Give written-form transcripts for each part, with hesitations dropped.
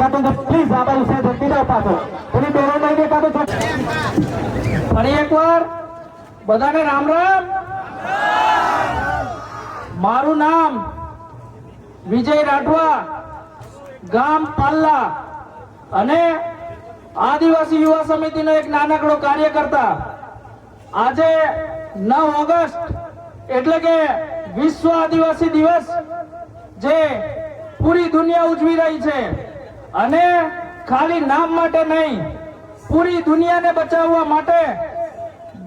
દેખાતું પ્લીઝ આ બાજુ છે ધરતી જાઓ પાછો પેલી બેરો નહીં દેખાતું છે. ફરી એકવાર બધાને રામ રામ. મારું નામ વિજય રાઠવા, ગામ પાલ્લા અને આદિવાસી યુવા સમિતિનો એક નાનકડો કાર્યકર્તા. આજે 9 ઓગસ્ટ એટલે કે વિશ્વ આદિવાસી દિવસ જે પૂરી દુનિયા ઉજવી રહી છે અને ખાલી નામ માટે નહીં, પૂરી દુનિયાને બચાવવા માટે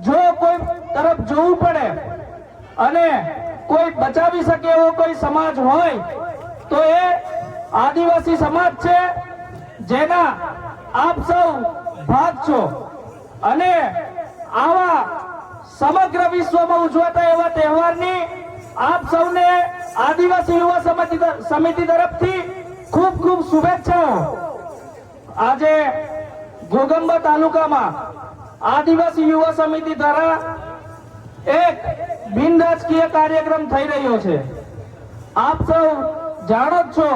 જો કોઈ તરફ જોવું પડે અને કોઈ બચાવી શકે એવો કોઈ સમાજ હોય તો એ આદિવાસી સમાજ છે, જેના આપ સૌ ભાગ છો. અને આવા સમગ્ર વિશ્વમાં ઉજવાતા એવા તહેવારની આપ સૌને આદિવાસી યુવા સમિતિ તરફથી ખૂબ ખૂબ શુભેચ્છાઓ. આજે ઘોગંબા તાલુકામાં આદિવાસી યુવા સમિતિ દ્વારા એક બિન રાજકીય કાર્યક્રમ થઈ રહ્યો છે. આપ સૌ જાણો જ છો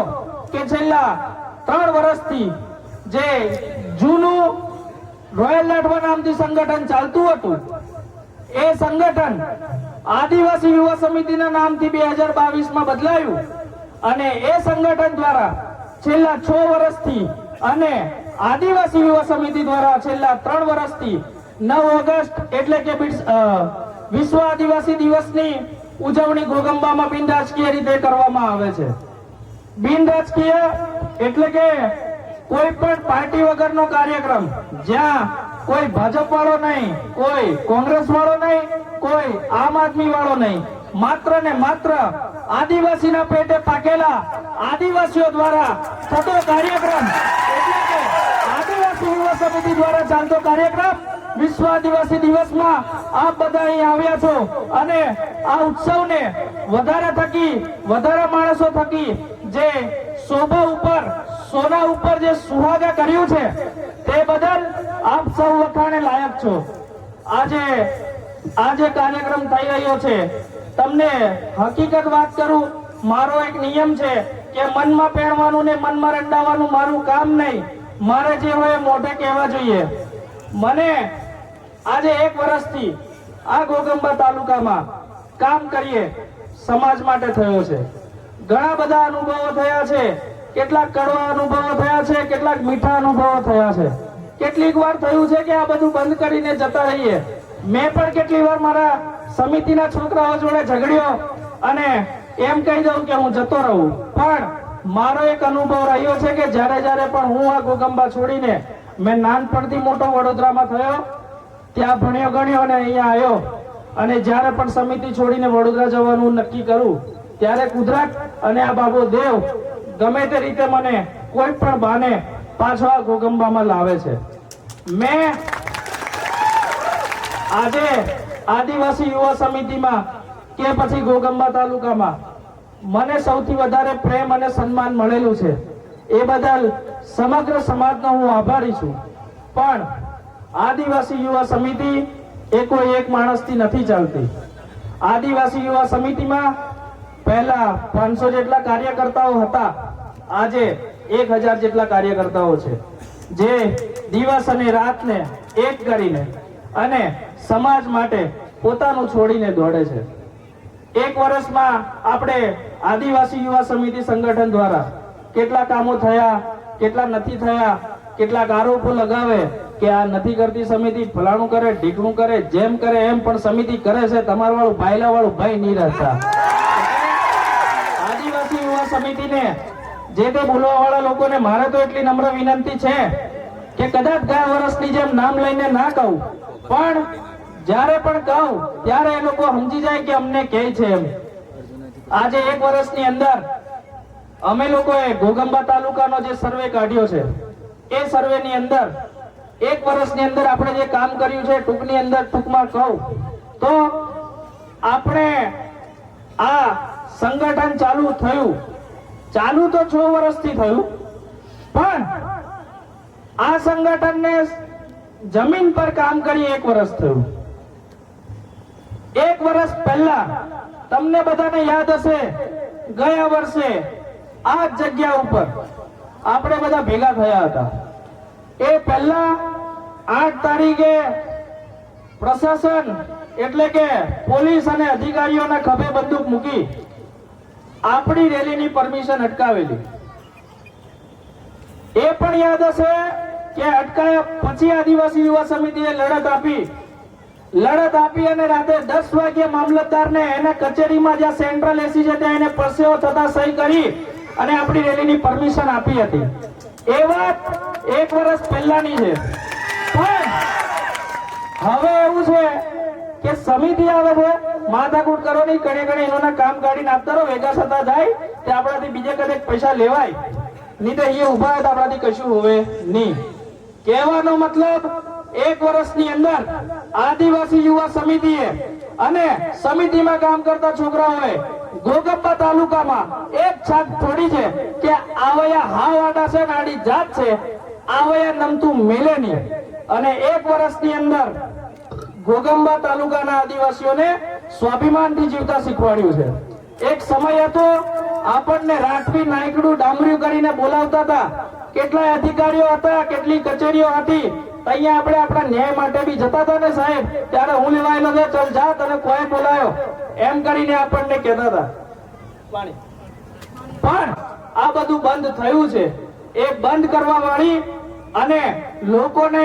કે છેલ્લા 3 વર્ષથી જે જૂનું રોયલ લાઠવા નામથી સંગઠન ચાલતું હતું એ સંગઠન આદિવાસી યુવા સમિતિના નામથી 2022માં બદલાયું અને એ સંગઠન દ્વારા છેલ્લા 6 વર્ષથી અને આદિવાસી યુવા સમિતિ દ્વારા છેલ્લા 3 વર્ષથી 9 ઓગસ્ટ એટલે કે વિશ્વ આદિવાસી દિવસની ઉજવણી ઘોગંબામાં બિન રાજકીય રીતે કરવામાં આવે છે. બિન રાજકીય એટલે કે કોઈ પણ પાર્ટી વગરનો કાર્યક્રમ, જ્યાં કોઈ ભાજપ વાળો નહીં, કોઈ કોંગ્રેસ વાળો નહીં, કોઈ આમ આદમી વાળો નહીં, માત્ર ને માત્ર આદિવાસીના પેટે પાકેલા આદિવાસીઓ દ્વારા થતો કાર્યક્રમ એટલે કે આદિવાસી યુવા સમિતિ દ્વારા ચાલતો કાર્યક્રમ વિશ્વ આદિવાસી દિવસમાં આપ બધા અહીં આવ્યા છો અને આ ઉત્સવને વધારે થકી વધારે માણસો થકી જે શોભા ઉપર સોના ઉપર જે સુહાગા કર્યું છે તે બદલ આપ સૌ વખાણે લાયક છો. આજે કાર્યક્રમ થઈ રહ્યો છે, તમને હકીકત વાત કરું, મારો એક નિયમ છે કે મનમાં પહેરવાનું ને મનમાં રંડાવાનું મારું કામ નહીં. મારે જે હોય મોઢે કહેવા જોઈએ. મને આજે 1 વર્ષથી આ ઘોગંબા તાલુકામાં કામ કરીએ સમાજ માટે થયો છે. ઘણા બધા અનુભવો થયા છે, કેટલાક કડવા અનુભવો થયા છે, કેટલાક મીઠા અનુભવો થયા છે. કેટલીક વાર થયું છે કે આ બધું બંધ કરીને જતા રહીએ. મેં પણ કેટલી વાર મારા સમિતિના છોકરાઓ જોડે ઝઘડ્યો અને એમ કહી દઉં કે હું જતો રહું, પણ મારો એક અનુભવ રહ્યો છે કે જ્યારે પણ હું આ ઘોગંબા છોડીને મેં નાનપણથી મોટો વડોદરામાં થયો, ત્યાં ભણ્યો ગણ્યો અને અહીંયા આવ્યો અને જ્યારે પણ સમિતિ છોડીને વડોદરા જવાનું નક્કી કરું ત્યારે કુદરત અને આ બાબો દેવ ગમે તે રીતે મને કોઈ પણ બહાને પાછો આ ઘોગંબામાં લાવે છે. મેં આજે આદિવાસી યુવા સમિતિમાં કે પછી ઘોગંબા તાલુકામાં મને સૌથી વધારે પ્રેમ અને સન્માન મળેલું છે. એ બદલ સમગ્ર સમાજનો હું આભારી છું. પણ આદિવાસી યુવા સમિતિ એ કોઈ એક માણસથી નથી ચાલતી. આદિવાસી યુવા સમિતિમાં પહેલા 500 જેટલા કાર્યકર્તાઓ હતા, આજે 1000 જેટલા કાર્યકર્તાઓ છે, જે દિવસ અને રાતને એક કરીને અને સમાજ માટે પોતાનું છોડીને દોડે છે. 1 વર્ષમાં આપણે આદિવાસી યુવા સમિતિ સંગઠન દ્વારા કેટલા કામો થયા, કેટલા નથી થયા, કેટલાક આરોપો લગાવે કે આ નથી કરતી સમિતિ, ફલાણું કરે, ઢીકણું કરે, જેમ કરે એમ, પણ સમિતિ કરે છે. તમારા વાળું ભાઈલા વાળું ભાઈ નહીં રહેતા. આદિવાસી યુવા સમિતિને જે તે બોલવા વાળા લોકોને મારે તો એટલી નમ્ર વિનંતી છે કે કદાચ ગયા વર્ષની જેમ નામ લઈને ના કહું, પણ જ્યારે પણ કહું ત્યારે એ લોકો સમજી જાય કે અમને કહે છે એમ. આજે 1 વર્ષની અંદર અમે લોકોએ ઘોગંબા તાલુકાનો જે સર્વે કાઢ્યો છે, એ સર્વેની અંદર 1 વર્ષની અંદર આપણે જે કામ કર્યું છે, ટૂંકમાં કહું તો આપણે આ સંગઠન ચાલુ તો 6 વર્ષથી થયું, પણ આ સંગઠનને જમીન પર કામ કરી 1 વર્ષ થયું. 1 વર્ષ પહેલા તમને બધાને યાદ હશે, ગયા વર્ષે આ જગ્યા ઉપર આપણે બધા ભેગા થયા હતા. એ પહેલા 8 તારીખે પ્રશાસન એટલે કે પોલીસ અને અધિકારીઓના ખભે બંદૂક મૂકી આપણી રેલીની પરમિશન અટકાવેલી. એ પણ યાદ હશે કે અટકાયા પછી આદિવાસી યુવા સમિતિએ લડત આપી અને રાતે 10 વાગે મામલતદારને એને કચેરીમાં જ્યાં સેન્ટ્રલ એસી છે ત્યાં એને પરસેવો થતા સહી કરી અને આપણી રેલીની પરમિશન આપી હતી. એ વાત 1 વર્ષ પહેલાની છે. પણ હવે એવું છે કે સમિતિ આવે છે, માથાકૂટ કરો નહીં, ઘણી એનોના કામ કાઢીને આપતા રહો, ભેગા થતા જાય તે આપણાથી બીજે કદેક પૈસા લેવાય નહીં, તો એ ઉભા હોય તો આપણાથી કશું હોવે નહીં. કહેવાનો મતલબ 1 વર્ષની અંદર આદિવાસી યુવા સમિતિએ અને સમિતિમાં કામ કરતા છોકરાઓએ ઘોઘંબા તાલુકામાં એક છાત છોડી છે કે આવયા હાવાડા છે ને આડી જાત છે, આવયા નમતું મેલે નહીં. અને 1 વર્ષની અંદર ઘોઘંબા તાલુકાના આદિવાસીઓને સ્વાભિમાનથી જીવતા શીખવાડ્યું છે. એક સમય હતો આપણને રાઠવી નાયકડું ડામર્યું કરીને બોલાવતા હતા, કેટલાય અધિકારીઓ હતા, કેટલી કચેરીઓ હતી, અહીંયા આપણે આપણા ન્યાય માટે બી જતા હતા ને સાહેબ, ત્યારે હું લેવાયેલો છે, ચલ જા તને કોઈ બોલાયો એમ કરીને આપણને કહેતા હતા. પણ આ બધું બંધ થયું છે. એ બંધ કરવા વાળી અને લોકોને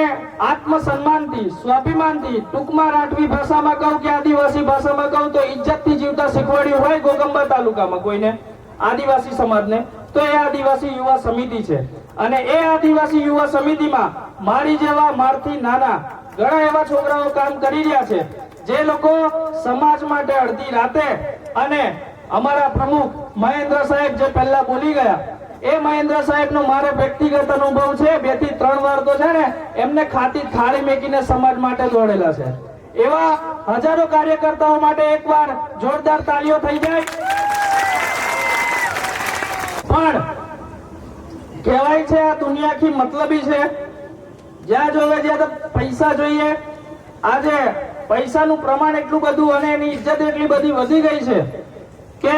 આત્મસન્માનથી, સ્વાભિમાનથી, ટૂંકમાં રાઠવી ભાષામાં કહું કે આદિવાસી ભાષામાં કહું તો ઇજ્જતથી જીવતા શીખવાડ્યું હોય ઘોઘંબા તાલુકામાં કોઈને આદિવાસી સમાજને, તો એ આદિવાસી યુવા સમિતિ છે. અને એ આદિવાસી યુવા સમિતિમાં મારી જેવા મારથી નાના ઘણા એવા છોકરાઓ કામ કરી રહ્યા છે, જે લોકો સમાજ માટે અડધી રાતે, અને અમારા પ્રમુખ મહેન્દ્ર સાહેબ જે પહેલા બોલી ગયા, એ મહેન્દ્ર સાહેબનો મારે વ્યક્તિગત અનુભવ છે. 2 થી 3 વાર તો છે ને એમને ખાતી થાળી મેકીને સમાજ માટે દોડેલા છે. એવા હજારો કાર્યકર્તાઓ માટે એકવાર જોરદાર તાળીઓ થઈ જાય. પણ કહેવાય છે આ દુનિયા આખી મતલબી છે, જ્યાં જોવે જ્યાં પૈસા જોઈએ. આજે પૈસાનું પ્રમાણ એટલું બધું અને એની ઇજ્જત એટલી બધી વધી ગઈ છે કે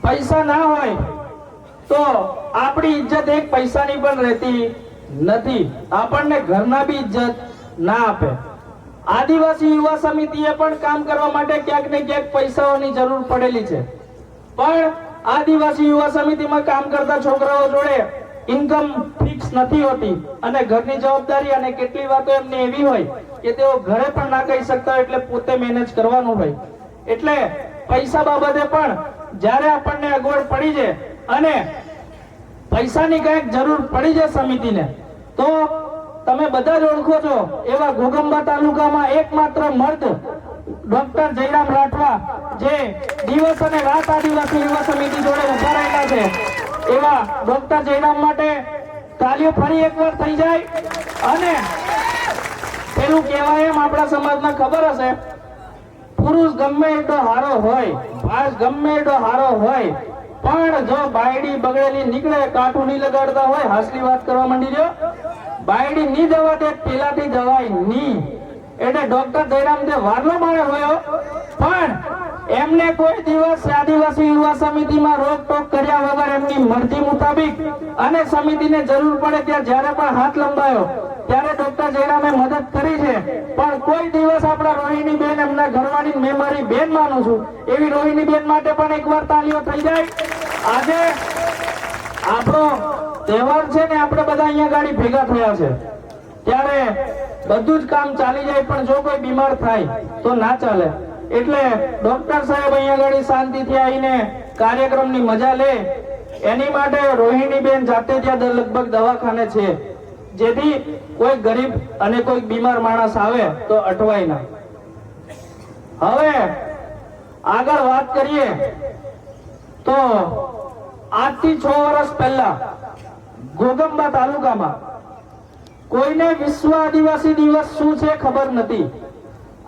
પૈસા ના હોય તો આપણી ઇજ્જત 1 પૈસાની પણ રહેતી નથી. આપણને ઘરના બી ઇજ્જત ના આપે. આદિવાસી યુવા સમિતિએ પણ કામ કરવા માટે ક્યાંક ને ક્યાંક પૈસાઓની જરૂર પડેલી છે. પણ આદિવાસી યુવા સમિતિમાં કામ કરતા છોકરાઓ જોડે ઇન્કમ ફિક્સ નથી હોતી અને ઘરની જવાબદારી અને કેટલી વાતો એમને એવી હોય કે તેઓ ઘરે પણ ના કહી શકતા, એટલે પોતે મેનેજ કરવાનું હોય. એટલે પૈસા બાબતે પણ જ્યારે આપણને અગવડ પડી છે અને પૈસાની કંઈક જરૂર પડી છે સમિતિને, તો તમે બધા જ ઓળખો છો એવા ઘોઘંબા તાલુકામાં એકમાત્ર મર્દ ડોક્ટર જયરામ રાઠવા, જે દિવસ અને રાત આદિવાસી યુવા સમિતિ જોડે ઉભા રહેલા છે, એવા ડોક્ટર જયરામ માટે તાલીઓ ફરી એકવાર થઈ જાય. અને પેલું કહેવાય એમ આપણા સમાજમાં ખબર હશે, પુરુષ ગમે એટલો હારો હોય, ભાસ ગમે એટલો હારો હોય, પણ જો બાયડી બગડેલી નીકળે, કાઠું નહીં લગાડતા હોય, હાસલી વાત કરવા માંડી જો, બાયડી નહીં જવા દે પેલાથી જવાય નહીં. એટલે ડોક્ટર જયરામ જે વારલો મારે હોય, પણ એમને કોઈ દિવસ આદિવાસી યુવા સમિતિમાં રોકટોક કર્યા વગર એમની મરજી મુતાબિક અને સમિતિને જરૂર પડે ત્યાં જ્યારે પણ હાથ લંબાયો ત્યારે ડોક્ટર જયરામે મદદ કરી છે. પણ કોઈ દિવસ આપણા રોહિણી બેન, એમના ઘરવાળી, મેં મારી બેન માનું છું એવી રોહિણી બેન માટે પણ એકવાર તાળીઓ થઈ જાય. આજે આપણો તહેવાર છે ને, આપણે બધા અહીંયા ગાડી ભેગા થયા છે, ત્યારે બધું જ કામ ચાલી જાય, પણ જો કોઈ બીમાર થાય તો ના ચાલે. એટલે ડોક્ટર સાહેબ અહીંયા ગાડી શાંતિથી આવીને કાર્યક્રમની મજા લે, એની માટે રોહિણી બેન જાતે ત્યાં લગભગ દવાખાને છે, જેથી કોઈ ગરીબ અને કોઈ બીમાર માણસ આવે તો અટવાય ના. હવે આગળ વાત કરીએ તો આજથી 6 વર્ષ પહેલા ઘોઘંબા તાલુકામાં કોઈને વિશ્વ આદિવાસી દિવસ શું છે ખબર નથી.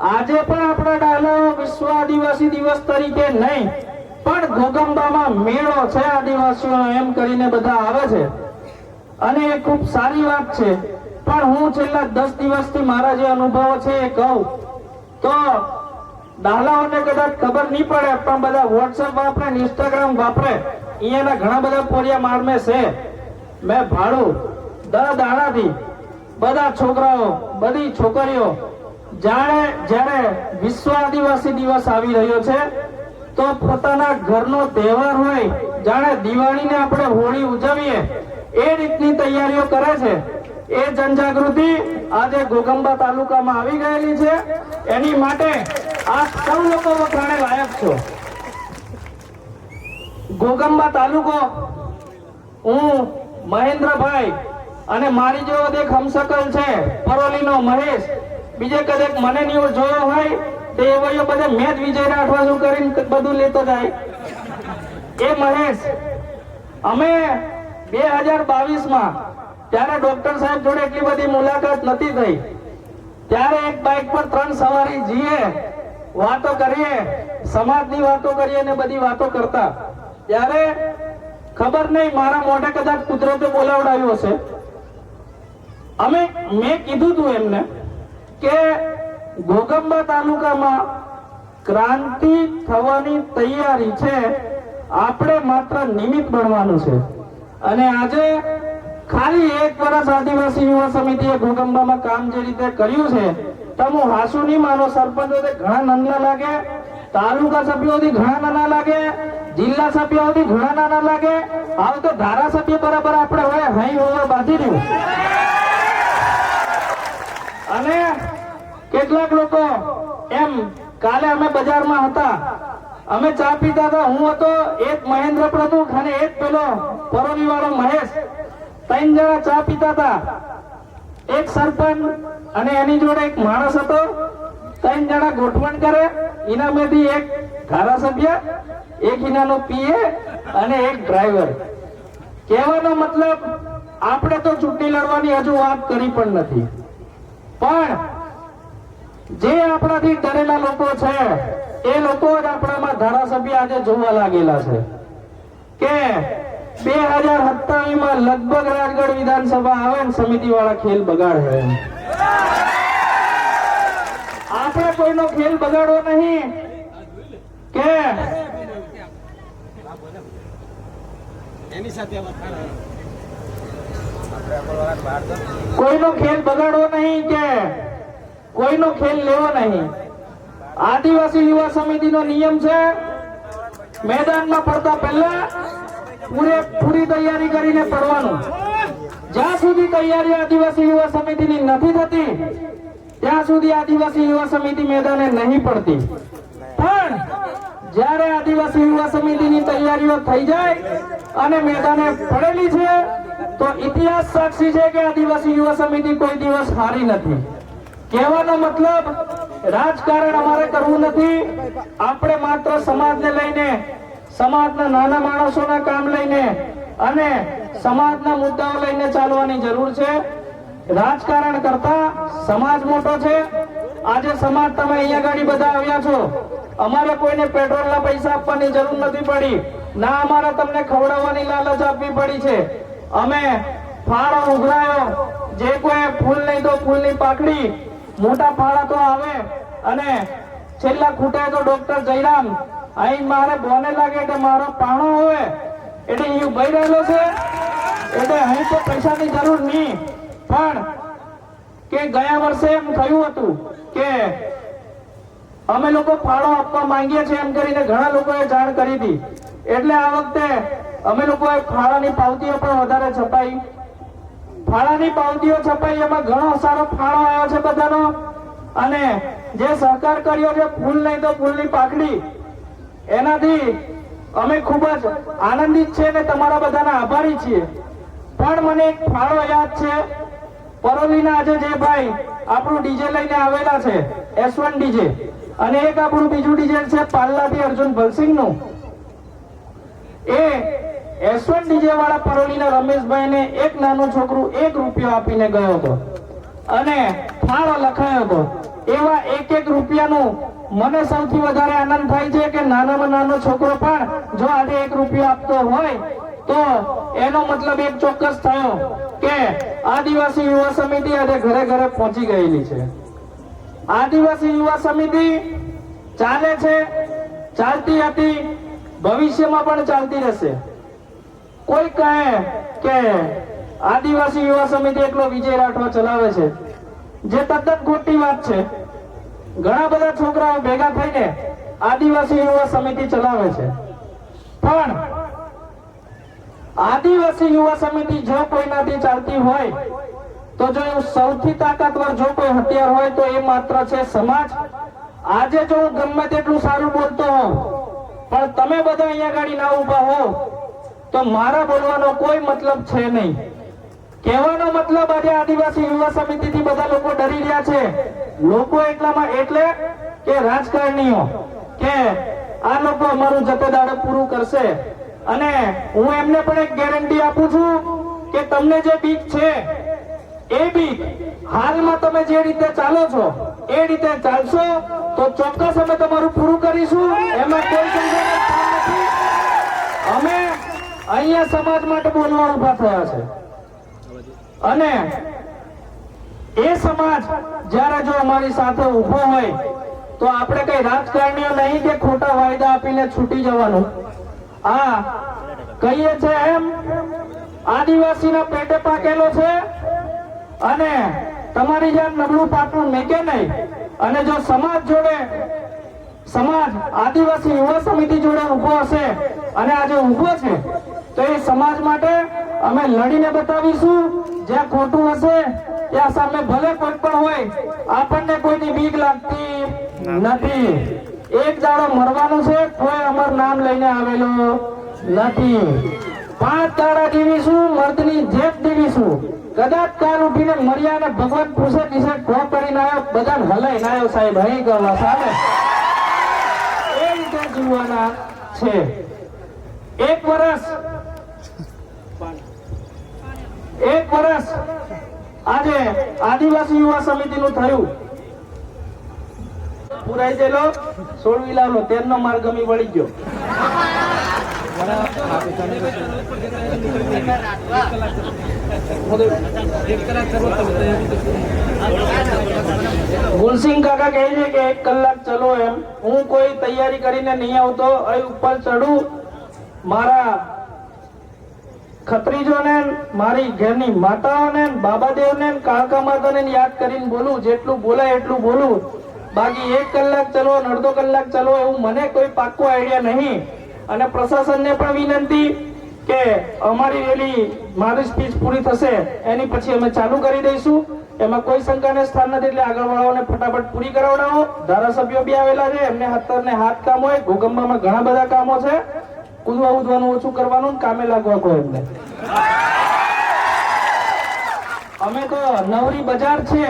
આજે પણ આપણા ડાયલાઓ વિશ્વ આદિવાસી દિવસ તરીકે નહીં, પણ ઘોઘંબામાં મેળો છે આદિવાસીઓનો એમ કરીને બધા આવે છે, અને એ ખૂબ સારી વાત છે. પણ હું છેલ્લા 10 દિવસથી મારા જે અનુભવો છે એ કહું તો ડાલાઓને કદાચ ખબર નહીં પડે, પણ બધા વોટ્સએપ વાપરે, ઇન્સ્ટાગ્રામ વાપરે, અહીંયાના ઘણા બધા પોરિયા મારમે છે મેં ભાડું દર દાડાથી બધા છોકરાઓ બધી છોકરીઓ જ્યારે વિશ્વ આદિવાસી દિવસ આવી રહ્યો છે તો પોતાના ઘરનો તહેવાર હોય જાણે દિવાળીને આપણે હોળી ઉજવીએ એ રીતની તૈયારીઓ કરે છે. એ જનજાગૃતિ આજે ઘોગંબા તાલુકામાં આવી ગયેલી છે. એની માટે આ સૌ લોકો વખાણે લાયક છો. ઘોગંબા તાલુકો હું મહેન્દ્રભાઈ અને મારી જેવો એક હમશકલ છે પરોલીનો મહેશ, બીજે કદેક મને ન્યૂઝ જોયો હોય તે એવો બધે મેં જ વિજય રાઠવા શું કરીને બધું લેતો જાય. એ મહેશ અમે 2022માં ત્યારે ડોક્ટર સાહેબ જોડે એટલી બધી મુલાકાત નથી થઈ, ત્યારે એક બાઇક પર 3 સવારી જઈએ, વાતો કરીએ, સમાજની વાતો કરીએ ને બધી વાતો કરતા. ત્યારે ખબર નહીં મારા મોઢે કદાચ કુદરતે બોલાવડાવ્યો હશે. મેં કીધું તું એમને કે ઘોગંબા તાલુકામાં ક્રાંતિ થવાની તૈયારી છે, આપણે માત્ર નિમિત્ત બનવાનું છે. અને આજે ખાલી 1 વર્ષ આદિવાસી યુવા સમિતિએ ઘોગંબામાં કામ જે રીતે કર્યું છે તો હું હાસુ નહીં માનો. સરપંચો ઘણા નાના લાગે, તાલુકા સભ્યોથી ઘણા નાના લાગે, જિલ્લા સભ્યોથી ઘણા નાના લાગે, હાલ તો ધારાસભ્ય બરાબર આપણે હોય હઈ હોવા બાંધી રહ્યું. અને કેટલાક લોકો એમ કાલે અમે બજારમાં હતા, અમે ચા પીતા હતા, હું હતો, એક મહેન્દ્ર પ્રમુખ અને એક પેલો પરોલી વાળો મહેશ, 3 જણા ચા પીતા હતા. એક સરપંચ અને એની જોડે એક માણસ હતો, 3 જણા ગોઠવણ કરે, ઇનામેથી એક ધારાસભ્ય, એક ઇનાનો પીએ અને એક ડ્રાઈવર. કહેવાનો મતલબ આપણે તો ચૂંટણી લડવાની હજુ વાત કરી પણ નથી, પણ જે આપણાથી ડરેલા લોકો છે એ લોકો જ આપણામાં ધારાસભ્ય આજે જોવા લાગેલા છે કે 2027માં લગભગ રાજગઢ વિધાનસભા આવે ને સમિતિ વાળા ખેલ બગાડે. આપણે કોઈનો ખેલ બગાડવો નહીં કે કોઈનો ખેલ બગાડવો નહીં કે કોઈનો ખેલ લેવો નહીં. આદિવાસી યુવા સમિતિનો નિયમ છે મેદાનમાં પડતા પહેલા પૂરી તૈયારી કરીને પડવાનું. જ્યાં સુધી તૈયારી આદિવાસી યુવા સમિતિની નથી થતી ત્યાં સુધી આદિવાસી યુવા સમિતિ મેદાને નહીં પડતી. પણ જ્યારે આદિવાસી યુવા સમિતિની તૈયારીઓ થઈ જાય અને મેદાને પડેલી છે તો ઇતિહાસ સાક્ષી છે કે આદિવાસી યુવા સમિતિ કોઈ દિવસ હારી નથી. કહેવાનો મતલબ રાજકારણ અમારે કરવું નથી, આપણે માત્ર સમાજને લઈને, સમાજના નાના માણસોના કામ લઈને અને સમાજના મુદ્દાઓ લઈને ચાલવાની જરૂર છે. રાજકારણ કરતા સમાજ મોટો છે. આજે સમાજ તમે અહીંયા ગાડી બધા આવ્યા છો, અમારે કોઈને પેટ્રોલના પૈસા આપવાની જરૂર નથી પડી, ના અમારે તમને ખવડાવવાની લાલચ આપવી પડી છે. અમે ફાળો ઉઘરાયો, જે કોઈ ફૂલ નહીં તો ફૂલની પાકડી, મોટા ફાળા તો આવે અને છેલ્લા ખૂટે તો ડોક્ટર જયરામ અહીં મારે બોને લાગે કે મારો પાણો હોય એટલે અહીં ઉભી રહેલો છે, એટલે અહીં તો પૈસાની જરૂર નહીં. પણ કે ગયા વર્ષે એમ થયું હતું કે અમે લોકો ફાળો આપવા માંગીએ છીએ એમ કરીને ઘણા લોકોએ જાણ કરી હતી, એટલે આ વખતે અમે લોકોએ ફાળાની પાવતીઓ પણ વધારે છપાઈ. ફાળાની પાવતીઓ છપાઈ, એમાં ઘણો સારો ફાળો આવ્યો છે બધાનો. અને જે સહકાર કર્યો છે ફૂલ નહીં તો ફૂલની પાકડી, એનાથી અમે ખૂબ જ આનંદિત છે અને તમારા બધાના આભારી છીએ. પણ મને એક ફાળો યાદ છે, પરોલીના આજે જે ભાઈ આપણું ડીજે લઈને આવેલા છે S1 ડીજે, અને એક આપણું બીજું ડીજે છે પાલ્લાથી અર્જુન ભલસિંહનું. એ S1 ડીજે વાળા પરોલીના રમેશભાઈને એક નાનું છોકરું 1 રૂપિયો આપીને ગયો હતો અને ફાળો લખાયો હતો. એવા 1 રૂપિયાનું મને સૌથી વધારે આનંદ થાય છે કે નાનામાં નાનો છોકરો પણ જો આજે 1 રૂપિયો આપતો હોય તો એનો મતલબ એક ચોક્કસ થયો કે આદિવાસી યુવા સમિતિ આજે ઘરે ઘરે પહોંચી ગયેલી છે. આદિવાસી યુવા સમિતિ ચાલે છે, ચાલતી હતી, ભવિષ્યમાં પણ ચાલતી રહેશે. કોઈ કહે કે આદિવાસી યુવા સમિતિ એકલો વિજય રાઠવા ચલાવે છે, જે તદ્દન ખોટી વાત છે. ઘણા બધા છોકરાઓ ભેગા થઈને આદિવાસી યુવા સમિતિ ચલાવે છે, પણ આદિવાસી યુવા સમિતિ જો કોઈનાથી ચાલતી હોય તો જો એવું સૌથી તાકાતવર જો કોઈ હથિયાર હોય તો એ માત્ર છે સમાજ. આજે જો હું ગમે તેટલું સારું બોલતો હોઉં પણ તમે બધા અહીંયા ગાડી ના ઉભા હો તો મારા બોલવાનો કોઈ મતલબ છે નહીં. કહેવાનો મતલબ આજે આદિવાસી યુવા સમિતિથી બધા લોકો ડરી રહ્યા છે. લોકો એટલામાં એટલે કે રાજકારણીઓ કે આ લોકો અમારું જતે દાડે પૂરું કરશે. અને હું એમને પણ એક ગેરંટી આપું છું કે તમને જે બીક છે એ બીક હાલમાં તમે જે રીતે ચાલો છો એ રીતે ચાલશો તો ચોક્કસ અમે તમારું પૂરું કરીશું. એમાં કોઈ સંદેહ નથી. અમે અહીંયા સમાજ માટે બોલવા ઉભા થયા છે અને એ સમાજ જ્યારે જો અમારી સાથે ઉભો હોય તો આપણે કઈ રાજકારણીઓ નહીં કે ખોટા વાયદા આપીને છૂટી જવાનું. આ કહીએ છે એમ આદિવાસીના પેટે પાકેલો છે અને તમારી જેમ નબળું પાટલું મેકે નહીં. અને જો સમાજ આદિવાસી યુવા સમિતિ જોડે ઉભો હશે અને આજે ઉભો છે તો એ સમાજ માટે અમે લડીને બતાવીશું. જ્યાં ખોટું હશે ત્યાં સામે ભલે કોઈ પણ હોય આપણને કોઈની બીક લાગતી નથી. એક દાડો મરવાનું છે, કોઈ અમર નામ લઈને આવેલો નથી. 5 દાડા જીવીશું, મર્દની જેમ જીવીશું. કદાચ કાલ ઉઠીને મર્યા અને ભગવાન પૂછે કિસે કો કરીને આવ્યો, બધાને હલાઈ ના આવ્યો સાહેબ અહીં કરવા સાહેબ એ રીતે જીવવાના છે. 1 વર્ષ આજે આદિવાસી યુવા સમિતિનું થયું. પુરાઈ ગયેલો 16 વિલાવનો 13નો માર્ગ ગમી વળી ગયો. ગુલસિંહ કાકા કહે છે કે 1 કલાક ચલો એમ. હું કોઈ તૈયારી કરીને નહીં આવતો. અહીં ઉપર ચડું, મારા ખત્રીજોને, મારી ઘરની માતાઓને, બાબાદેવને, કાળકા માતાને યાદ કરીને બોલું. જેટલું બોલાય એટલું બોલું. બાકી 1 કલાક ચલો, અડધો કલાક ચલો એવું મને કોઈ પાક્કો આઈડિયા નહીં. અને પ્રશાસનને પણ વિનંતી કે અમારી રેલી, મારી સ્પીચ પૂરી થશે એની પછી અમે ચાલુ કરી દઈશું. એમાં કોઈ શંકાને સ્થાન નથી. એટલે આગળવાળાઓને ફટાફટ પૂરી કરાવડાવો. ધારાસભ્યો બી આવેલા છે, એમને હાથ કામ હોય. ભૂકંપમાં ઘણા બધા કામો છે. કૂદવા ઉદવાનું ઓછું કરવાનું, કામે લાગવા કહો એમને. અમે તો નવરી બજાર છે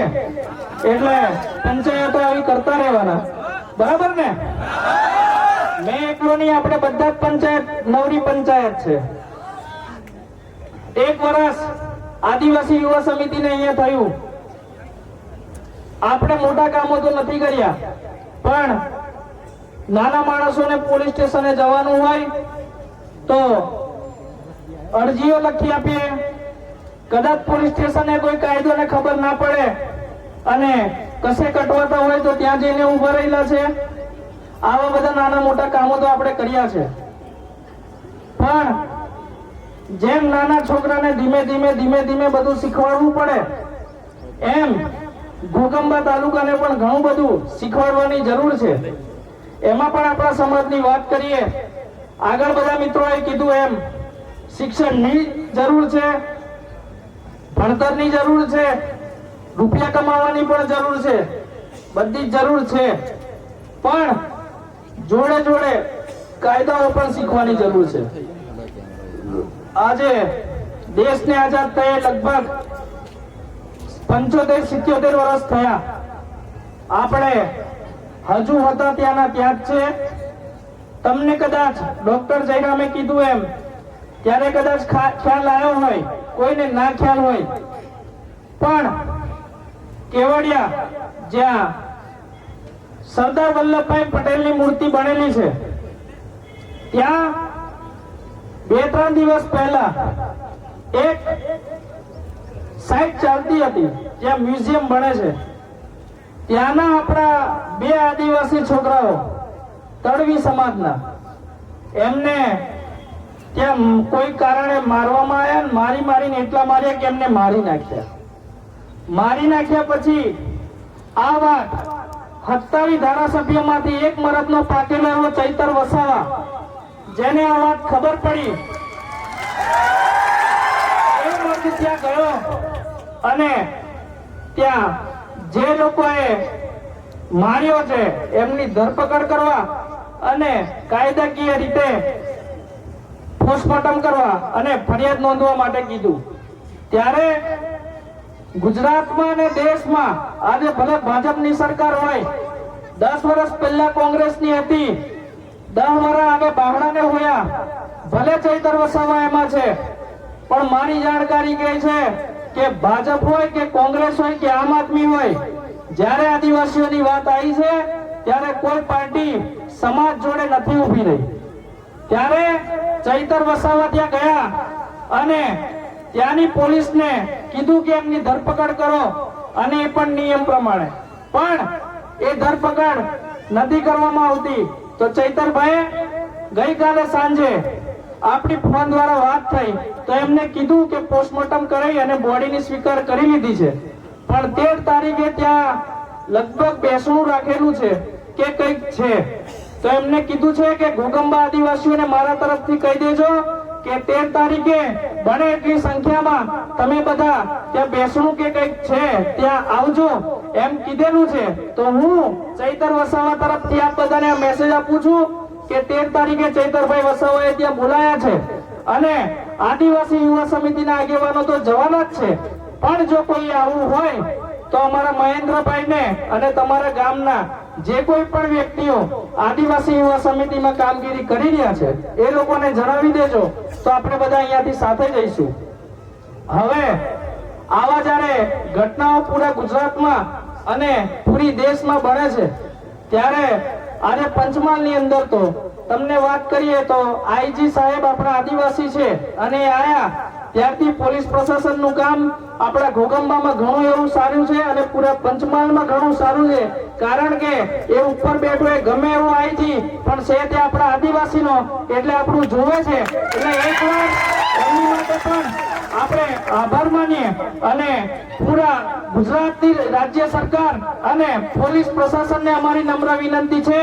એટલે પંચાયતો આવી કરતા રહેવાના. બરાબર ને? મેં એકલો નહીં, આપણે બધા જ પંચાયત નવરી પંચાયત છે. 1 વર્ષ આદિવાસી યુવા સમિતિને અહીંયા થયું. આપણે મોટા કામો તો નથી કર્યા, પણ નાના માણસોને પોલીસ સ્ટેશને જવાનું હોય તો અરજીઓ લખી આપીએ. કદાચ પોલીસ સ્ટેશને કોઈ કાયદોને ખબર ના પડે અને કશે કટવાતા હોય તો ત્યાં જઈને ઉભા રહેલા છે. આવા બધા નાના મોટા કામો તો આપણે કર્યા છે. પણ જેમ નાના છોકરાને ધીમે ધીમે બધું શીખવાડવું પડે એમ ઘોગંબા તાલુકાને પણ ઘણું બધું શીખવાડવાની જરૂર છે. એમાં પણ આપણા સમાજની વાત કરીએ, આગળ બધા મિત્રોએ કીધું એમ શિક્ષણની જરૂર છે, ભણતરની જરૂર છે, રૂપિયા કમાવાની પણ જરૂર છે, બધી જ જરૂર છે. પણ જોડે જોડે કાયદાઓ પણ શીખવાની જરૂર છે. આજે દેશને આઝાદ થયે લગભગ 75-77 વર્ષ થયા. આપણે હજુ હતા ત્યાંના ત્યાં જ છે. તમને કદાચ ડોક્ટર જયરામે કીધું એમ ત્યારે કદાચ ખ્યાલ આવ્યો હોય, કોઈને ના ખ્યાલ હોય, પણ કેવડિયા જ્યાં સરદાર વલ્લભભાઈ પટેલની મૂર્તિ બનેલી છે ત્યાં 2-3 દિવસ પહેલા એક સાઇટ ચાલતી હતી જ્યાં મ્યુઝિયમ બને છે. ત્યાંના આપણા 2 આદિવાસી છોકરાઓ તળવી સમાજના, એમને ત્યાં કોઈ કારણે મારવામાં આવ્યા ને મારીને એટલા માર્યા કે એમને મારી નાખ્યા પછી આ વાત 27 ધારાસભ્યોમાંથી એક મરદનો પાકેલો એવો ચૈતર વસાવા, જેને આ વાત ખબર પડી, એ મર્દ ત્યાં ગયો અને ત્યાં જે લોકોએ માર્યો છે એમની ધરપકડ કરવા અને કાયદાકીય રીતે પોસ્ટમોર્ટમ કરવા અને ફરિયાદ નોંધવા માટે કીધું. ત્યારે ગુજરાતમાં અને દેશમાં આજે ભલે ભાજપની સરકાર હોય, 10 વર્ષ પહેલા કોંગ્રેસની હતી, 10 વર્ષ આગળ બાવળાને હોયા, ભલે ચૈતર વસાવા એમાં છે, પણ મારી જાણકારી કહે છે કે ભાજપ હોય કે કોંગ્રેસ હોય કે આમ આદમી હોય, જ્યારે આદિવાસીઓની વાત આવી છે ત્યારે કોઈ પાર્ટી સમાજ જોડે નથી ઊભી રહી. ત્યારે ચૈતર વસાવા ત્યાં ગયા અને ત્યાંની પોલીસને કીધું કે એમની ધરપકડ કરો, અને એ પણ નિયમ પ્રમાણે, પણ એ ધરપકડ નથી કરવામાં આવતી. તો ચૈતરભાઈ ગઈકાલે સાંજે આપણી ફોન દ્વારા વાત થઈ તો એમને કીધું કે પોસ્ટમોર્ટમ કરી અને બોડીની સ્વીકાર કરી લીધી છે, પણ 13 તારીખે ત્યાં લગભગ બેસણું રાખેલું છે કે કંઈક છે. તો એમને કીધું છે કે ઘોગંબા આદિવાસીઓને મારા તરફથી કહી દેજો કે 13 તારીખે બને એટલી સંખ્યામાં તમે બધા ત્યાં બેસણું કે કંઈક છે ત્યાં આવજો એમ કીધેલું છે. તો હું ચૈતર વસાવા તરફથી આપ બધાને મેસેજ આપું છું કે 13 તારીખે ચૈતરભાઈ વસાવાએ ત્યાં બોલાયા છે અને આદિવાસી યુવા સમિતિના આગેવાનો તો જવાના જ છે, પણ જો કોઈ આવું હોય તો અમારા મહેન્દ્રભાઈને અને તમારા ગામના જે કોઈ પણ વ્યક્તિઓ આદિવાસી યુવા સમિતિમાં કામગીરી કરી રહ્યા છે એ લોકોને જણાવી દેજો, તો આપણે બધા અહીંયાથી સાથે જઈશું. હવે આવા જ્યારે ઘટનાઓ પૂરા ગુજરાતમાં અને પૂરી દેશમાં બને છે ત્યારે આજે પંચમહાલની અંદર તો તમને વાત કરીએ તો આઈજી સાહેબ આપણા આદિવાસી છે અને આયા ત્યારથી પોલીસ પ્રશાસનનું કામ આપણા ઘોગંબામાં ઘણું એવું સારું છે અને પૂરા પંચમહાલમાં ઘણું સારું છે, કારણ કે એ ઉપર બેઠો એ ગમે એવો આઈજી પણ છે તે આપણા આદિવાસીનો એટલે આપણું જોવે છે. એટલે એકવાર એમની માટે પણ આપણે આભાર માનીએ અને પૂરા ગુજરાતની રાજ્ય સરકાર અને પોલીસ પ્રશાસનને અમારી નમ્ર વિનંતી છે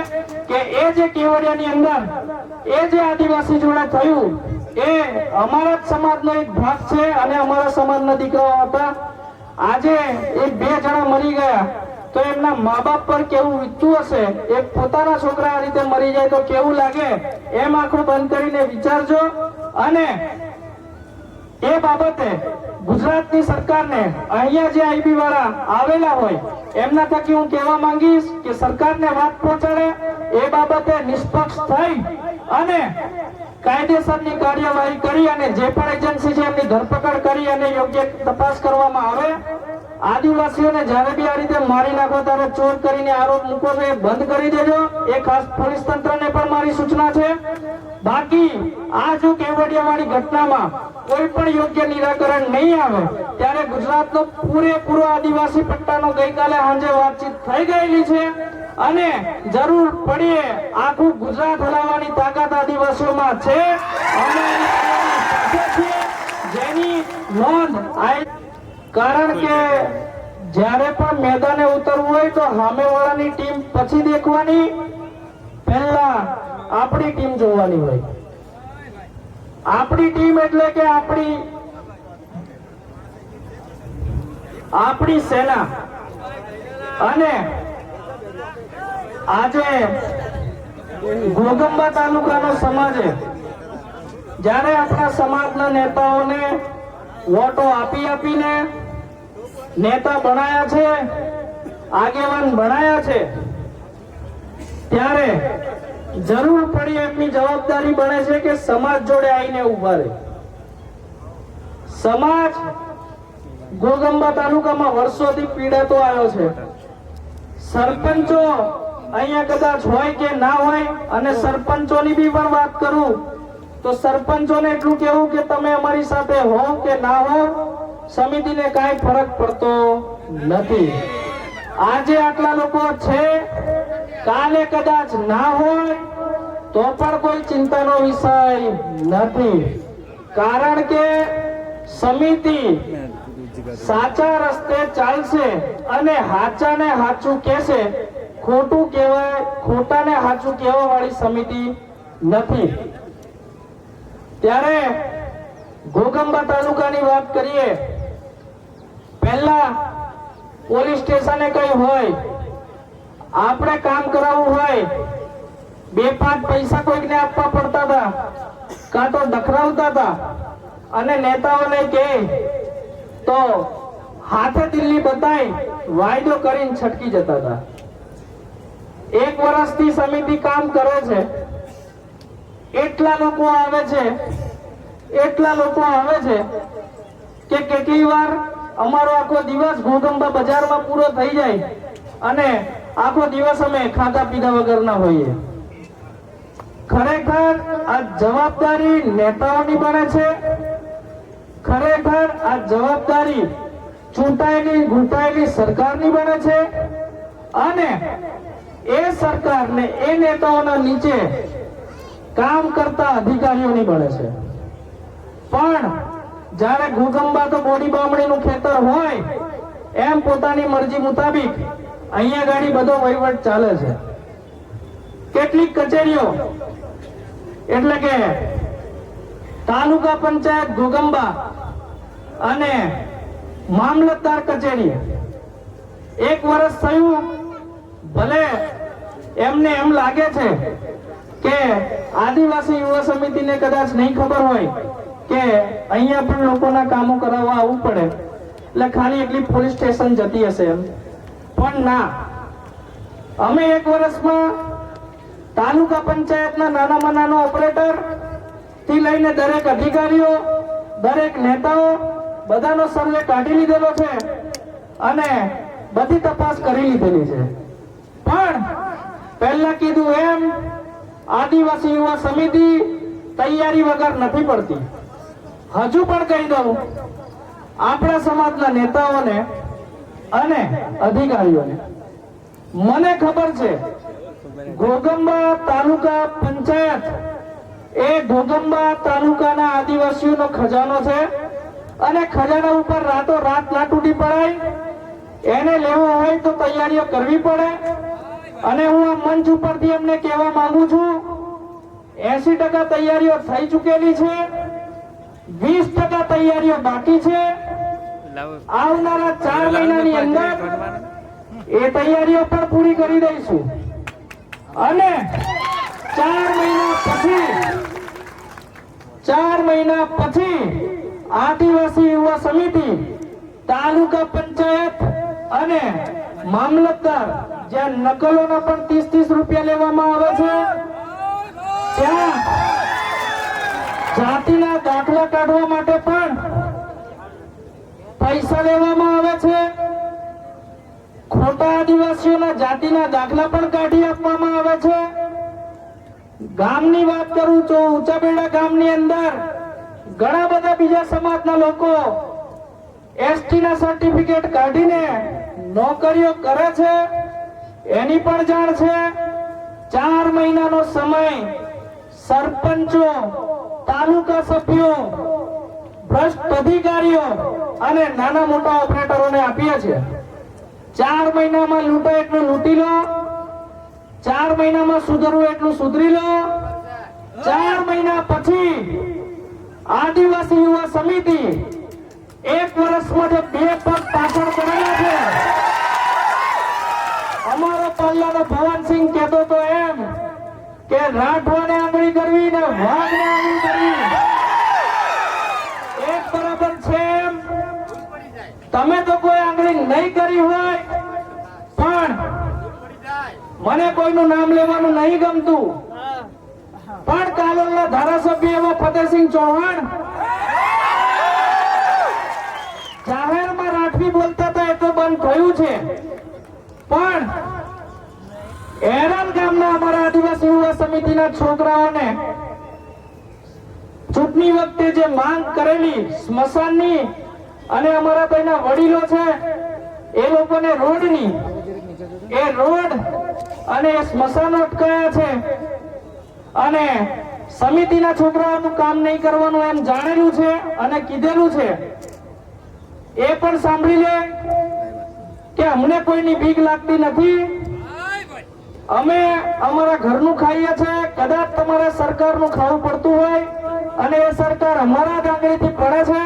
કે એ જે કેવડિયાની અંદર એ જે આદિવાસી જોડે થયું એ અમારા જ સમાજનો એક ભાગ છે અને અમારા સમાજના દીકરાઓ હતા. આજે એ 2 જણા મરી ગયા તો એમના મા બાપ પર કેવું વીતતું હશે, એ પોતાના છોકરા આ રીતે મરી જાય તો કેવું લાગે, એમ આંખો બંધ કરીને વિચારજો. અને એ બાબતે ગુજરાતની સરકારને અહીંયા જે આઈબી વાળા આવેલા હોય એમના થકી હું કહેવા માંગીશ કે સરકારને વાત પહોંચાડે, એ બાબતે નિષ્પક્ષ થઈ અને કાયદેસરની કાર્યવાહી કરી અને જે પણ એજન્સી છે એમની ધરપકડ કરી અને યોગ્ય તપાસ કરવામાં આવે. આદિવાસીઓને જ્યારે બી આ રીતે મારી નાખો ત્યારે ચોર કરીને આરોપ મૂકો છો એ બંધ કરી દેજો, એ ખાસ પોલીસ તંત્રને પણ મારી સૂચના છે. બાકી આ જો કેવડિયાવાળી ઘટનામાં કોઈ પણ યોગ્ય નિરાકરણ નહીં આવે ત્યારે ગુજરાતનો પૂરેપૂરો આદિવાસી પટ્ટાનો ગઈકાલે સાંજે વાતચીત થઈ ગયેલી છે અને જરૂર પડીએ આખું ગુજરાત હલાવવાની તાકાત આદિવાસીઓમાં છે, જેની નોંધ કારણ કે જ્યારે પણ મેદાને ઉતરવું હોય તો સામેવાળાની ટીમ પછી દેખવાની, પહેલા આપણી ટીમ જોવાની હોય. આપણી ટીમ એટલે કે આપણી સેના. અને આજે ઘોગંબા તાલુકાનો સમાજે જ્યારે આપણા સમાજના નેતાઓને વોટો આપીને નેતા બનાયા છે, આગેવાન બનાયા છે, ત્યારે જરૂર પડી એમની જવાબદારી બને છે કે સમાજ જોડે આવીને ઉભા રહે. સમાજ ઘોગંબા તાલુકામાં વર્ષોથી પીડાતો આવ્યો છે. સરપંચો અહીંયા કદાચ હોય કે ના હોય, અને સરપંચોની બી પણ વાત કરું તો સરપંચોને એટલું કેવું કે તમે અમારી સાથે હો કે ના હો, સમિતિને કાંઈ ફરક પડતો નથી. આજે આટલા લોકો છે, કાલે કદાચ ના હોય તો પણ કોઈ ચિંતાનો વિષય નથી, કારણ કે સમિતિ સાચા રસ્તે ચાલશે અને હાચાને હાચું કહેશે, ખોટું કહેવાય ખોટાને હાચું કહેવા વાળી સમિતિ નથી. ત્યારે ઘોગંબા તાલુકાની વાત કરીએ, પહેલા પોલીસ સ્ટેશને કઈ હોય, આપણે કામ કરાવવું હોય, 2-5 પૈસા કોઈકને આપવા પડતા હતા, કાં તો ડખરાવતા હતા, અને નેતાઓને કહે તો હાથે દિલ્હી બતાઈ વાયદો કરીને છટકી જતા હતા. 1 વર્ષથી સમિતિ કામ કરે છે, એટલા લોકો આવે છે કે કેટલી વાર અમારો આખો દિવસ ઘોગંબા બજારમાં પૂરો થઈ જાય અને આખો દિવસ અમે ખાધા પીધા વગરના હોઈએ. ખરેખર આ જવાબદારી નેતાઓની બને છે, ખરેખર આ જવાબદારી ચૂંટાયેલી સરકારની બને છે, અને એ સરકારને એ નેતાઓના નીચે કામ કરતા અધિકારીઓની બને છે. પણ જ્યારે ઘોગંબા તો બોડી બામણીનું ખેતર હોય એમ પોતાની મરજી મુતાબિક અહીંયા ગાડી બધો વહીવટ ચાલે છે. કેટલીક કચેરીઓ એટલે કે તાલુકા પંચાયત ઘોગંબા અને મામલતદાર કચેરી 1 વર્ષ થયું, ભલે એમને એમ લાગે છે કે આદિવાસી યુવા સમિતિને કદાચ નહીં ખબર હોય કે અહીંયા પણ લોકોના કામો કરાવવા આવવું પડે, એટલે ખાલી એકલી પોલીસ સ્ટેશન જતી હશે એમ. પણ ના, અમે 1 વર્ષમાં તાલુકા પંચાયતના નાનામાં નાનો ઓપરેટર થી લઈને દરેક અધિકારીઓ, દરેક નેતાઓ બધાનો સર્વે કાઢી લીધેલો છે અને બધી તપાસ કરી લીધેલી છે. પણ પહેલા કીધું એમ આદિવાસી યુવા સમિતિ તૈયારી વગર નથી પડતી. હજુ પણ કહી દઉં, આપણા સમાજના નેતાઓને અને અધિકારીઓને, મને ખબર છે ઘોગંબા તાલુકા પંચાયત એ ઘોગંબા તાલુકાના આદિવાસીઓનો ખજાનો છે, અને ખજાના ઉપર રાતો રાત ના તૂટી પડાય. એને લેવો હોય તો તૈયારીઓ કરવી પડે. અને હું આ મંચ ઉપરથી એમને કહેવા માંગુ છું, 80% તૈયારીઓ થઈ ચૂકેલી છે, 20% તૈયારીઓ બાકી છે. આવનારા 4 મહિનાની અંદર એ તૈયારીઓ પણ પૂરી કરી દઈશું. અને 4 મહિના પછી આદિવાસી યુવા સમિતિ તાલુકા પંચાયત અને મામલતદાર, જ્યાં નકલોના પણ 30-30 રૂપિયા લેવામાં આવે છે, ત્યાં જાતિના દાખલા કાઢવા માટે પણ પૈસા લેવામાં આવે છે. ખોટા આદિવાસીઓના જાતિના દાખલા પણ કાઢી આપવામાં આવે છે. ગામની વાત કરું તો ઊંચાબેડા ગામની અંદર ઘણા બધા બીજા સમાજના લોકો એસટી ના સર્ટિફિકેટ કાઢીને નોકરીઓ કરે છે, એની પણ જાણ છે. 4 મહિનાનો સમય સરપંચો, તાલુકા સભ્યો, ભ્રષ્ટ અધિકારીઓ અને નાના મોટા ઓપરેટરોને આપીએ છીએ. 4 મહિનામાં લૂંટાય એટલું લૂંટી લો, 4 મહિનામાં સુધરવું એટલું સુધરી લો. 4 મહિના પછી આદિવાસી યુવા સમિતિ 1 વર્ષમાં જે 2 પગ પાછળ કરેલા છે, અમારો પલ્લાનો ભવનસિંહ કહેતો તો એમ કે રાઠવાને આંગળી કરવી ને વાઘને આંગળી કરવી એક બરાબર છે. એમ તમે તો કોઈ આંગળી નહીં કરી હોય, પણ મને કોઈનું નામ લેવાનું નહીં ગમતું, પણ કાલોલના ધારાસભ્ય એવા ફતેહસિંહ ચૌહાણ જાહેરમાં રાઠવી બોલતા હતા, એ તો બંધ થયું છે. પણ એરન ગામના અમારા આદિવાસી યુવા સમિતિના છોકરાઓને ચૂંટણી વખતે જે માંગ કરેલી સ્મશાનની, અને અમારા ભાઈના વડીલો છે એ લોકોને રોડની, એ રોડ અને એ સ્મશાનો અટકાયા છે. અને સમિતિના છોકરાઓનું કામ નહીં કરવાનું એમ જાણેલું છે અને કીધેલું છે, એ પણ સાંભળી લે કે અમને કોઈની બીક લાગતી નથી. અમે અમારા ઘરનું ખાઈએ છીએ. કદાચ તમારે સરકારનું ખાવું પડતું હોય અને એ સરકાર અમારા જ આંગળીથી પડે છે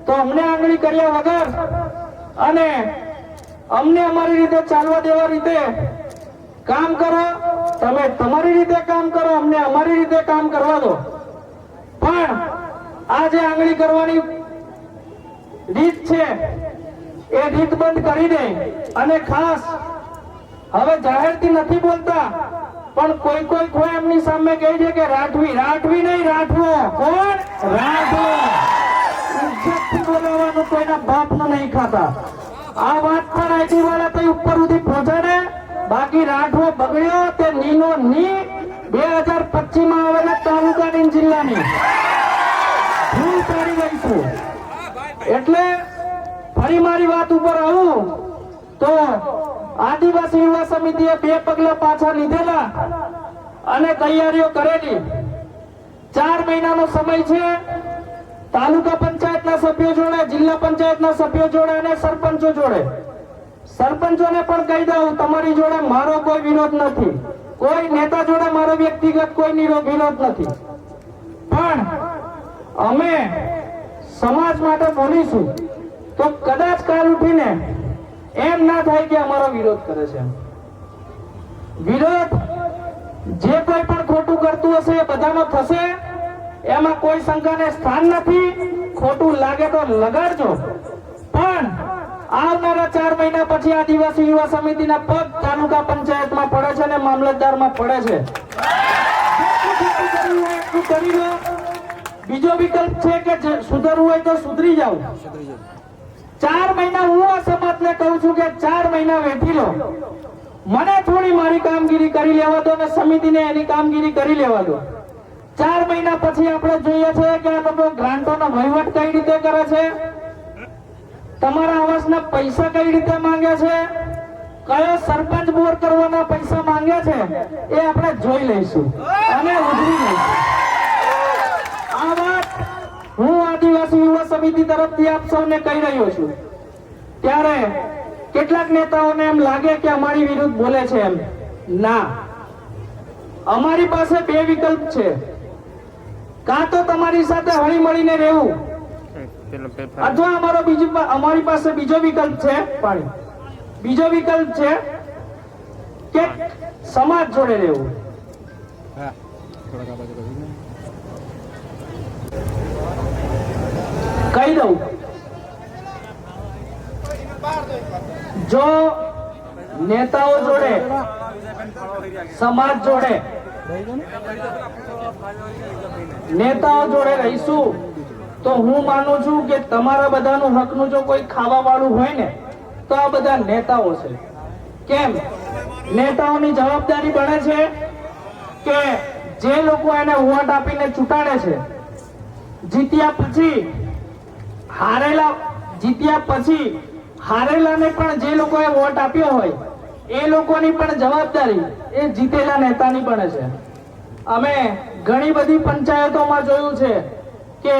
તો અમને આંગળી કર્યા વગર અને અમને અમારી રીતે ચાલવા દેવા રીતે કામ કરો. તમે તમારી રીતે કામ કરો, અમને અમારી રીતે કામ કરવા દો. પણ આ જે આંગળી કરવાની રીત છે એ રીત બંધ કરી દે. અને ખાસ હવે જાહેરથી નથી બોલતા પણ કોઈ એમની સામે કહે છે કે રાઠવી નહીં, રાઠવો. કોણ? રાઠવો. ઇજ્જતથી બોલાવવાનું, કોઈના બાપનું નહીં ખાતા. આ વાત પણ આઈટી વાળા તો ઉપર સુધી પહોંચાડે. બાકી રાઠવો બગડ્યો તે નીનો ની 2025 માં આવેલા તાલુકાની જિલ્લાની ભૂલ પાડી દઈશું. એટલે ફરી મારી વાત ઉપર આવું તો આદિવાસી યુવા સમિતિએ 2 પગલા પાછા લીધેલા અને તૈયારીઓ કરેલી. 4 મહિનાનો સમય છે. તાલુકા પંચાયતના સભ્યો જોડે, જિલ્લા પંચાયતના સભ્યો જોડે અને સરપંચો જોડે. સરપંચોને પણ કહી દઉં, તમારી જોડે મારો કોઈ વિરોધ નથી, કોઈ નેતા જોડે મારો વ્યક્તિગત કોઈ વિરોધ નથી, પણ અમે સમાજ માટે બોલીશું તો કદાચ કાલ ઉઠીને એમ ના થાય કે અમારો વિરોધ કરે છે. વિરોધ જે કોઈ પણ ખોટું કરતું હશે એ બધાનો થશે, એમાં કોઈ શંકાને સ્થાન નથી. ખોટું લાગે તો લગાડજો, પણ આવનારા 4 મહિના પછી આદિવાસી યુવા સમિતિના પગ તાલુકા પંચાયતમાં પડે છે અને મામલતદારમાં પડે છે. કરી લો. બીજો વિકલ્પ છે કે સુધરવું હોય તો સુધરી જાવ. 4 મહિના હું આ સમાજને કહું છું કે 4 મહિના વેઠી લો. મને થોડી મારી કામગીરી કરી લેવા દો અને સમિતિને એની કામગીરી કરી લેવા દો. 4 મહિના પછી આપણે જોઈએ છે કે આ લોકો ગ્રાન્ટોનો વહીવટ કઈ રીતે કરે છે, તમારા આવાસના પૈસા કઈ રીતે માંગે છે, કયો સરપંચ બોર કરવાના પૈસા માંગે છે એ આપણે જોઈ લઈશું અને ઉજવી લઈશું. આ વાત હું આદિવાસી યુવા સમિતિ તરફથી આપ સૌને કહી રહ્યો છું. ત્યારે કેટલાક નેતાઓને એમ લાગે કે અમારી વિરુદ્ધ બોલે છે. એમ ના, અમારી પાસે 2 વિકલ્પ છે. કાં તો તમારી સાથે હળી મળીને રહેવું, અથવા અમારી પાસે બીજો વિકલ્પ છે. પાણી બીજો વિકલ્પ છે કે સમાજ જોડે રહેવું. કહી દઉં, જો નેતાઓ જોડે, સમાજ જોડે, નેતાઓ જોડે રહીશું તો હું માનું છું કે તમારા બધાનું હકનું જો કોઈ ખાવા વાળું હોય ને તો આ બધા નેતાઓ છે. કેમ? નેતાઓની જવાબદારી બને છે કે જે લોકો એને વોટ આપીને ચૂંટાડે છે, જીત્યા પછી હારેલાને પણ જે લોકોએ વોટ આપ્યો હોય એ લોકોની પણ જવાબદારી એ જીતેલા નેતાની બને છે. અમે ઘણી બધી પંચાયતોમાં જોયું છે કે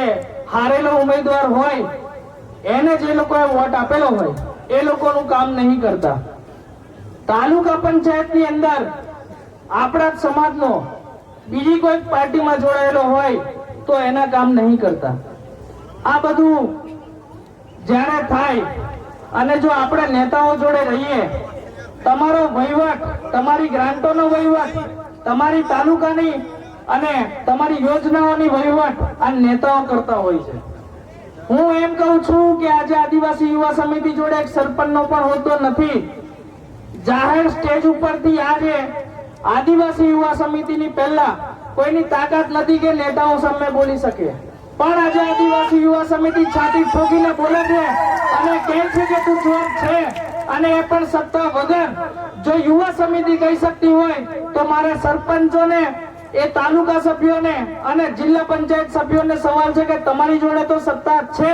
હારેલો ઉમેદવાર હોય એને જે લોકોએ વોટ આપેલો હોય એ લોકોનું કામ નહીં કરતા. તાલુકા પંચાયતની અંદર આપણા જ સમાજનો બીજી કોઈ પાર્ટીમાં જોડાયેલો હોય તો એના કામ નહીં કરતા. આ બધું જ્યારે થાય અને જો આપણે નેતાઓ જોડે રહીએ, તમારો વહીવટ, તમારી ગ્રાન્ટોનો વહીવટ, તમારી તાલુકાની અને તમારી યોજનાઓની વહીવટ આ નેતાઓ કરતા હોય છે. હું એમ કહું છું કે આજે આદિવાસી યુવા સમિતિ જોડે એક સરપંચનો પણ હોદ્દો નથી. જાહેર સ્ટેજ ઉપરથી આજે આદિવાસી યુવા સમિતિની પહેલા કોઈની તાકાત નથી કે નેતાઓ સામે બોલી શકે, પણ આજે આદિવાસી યુવા સમિતિ છાતી ઠોકીને બોલે છે અને કહે છે કે તું ચોર છે, અને એ પણ સત્તા વગર. જો યુવા સમિતિ કહી શકતી હોય તો મારે સરપંચોને, એ તાલુકા સભ્યોને અને જિલ્લા પંચાયત સભ્યોને સવાલ છે કે તમારી જોડે તો સત્તા છે,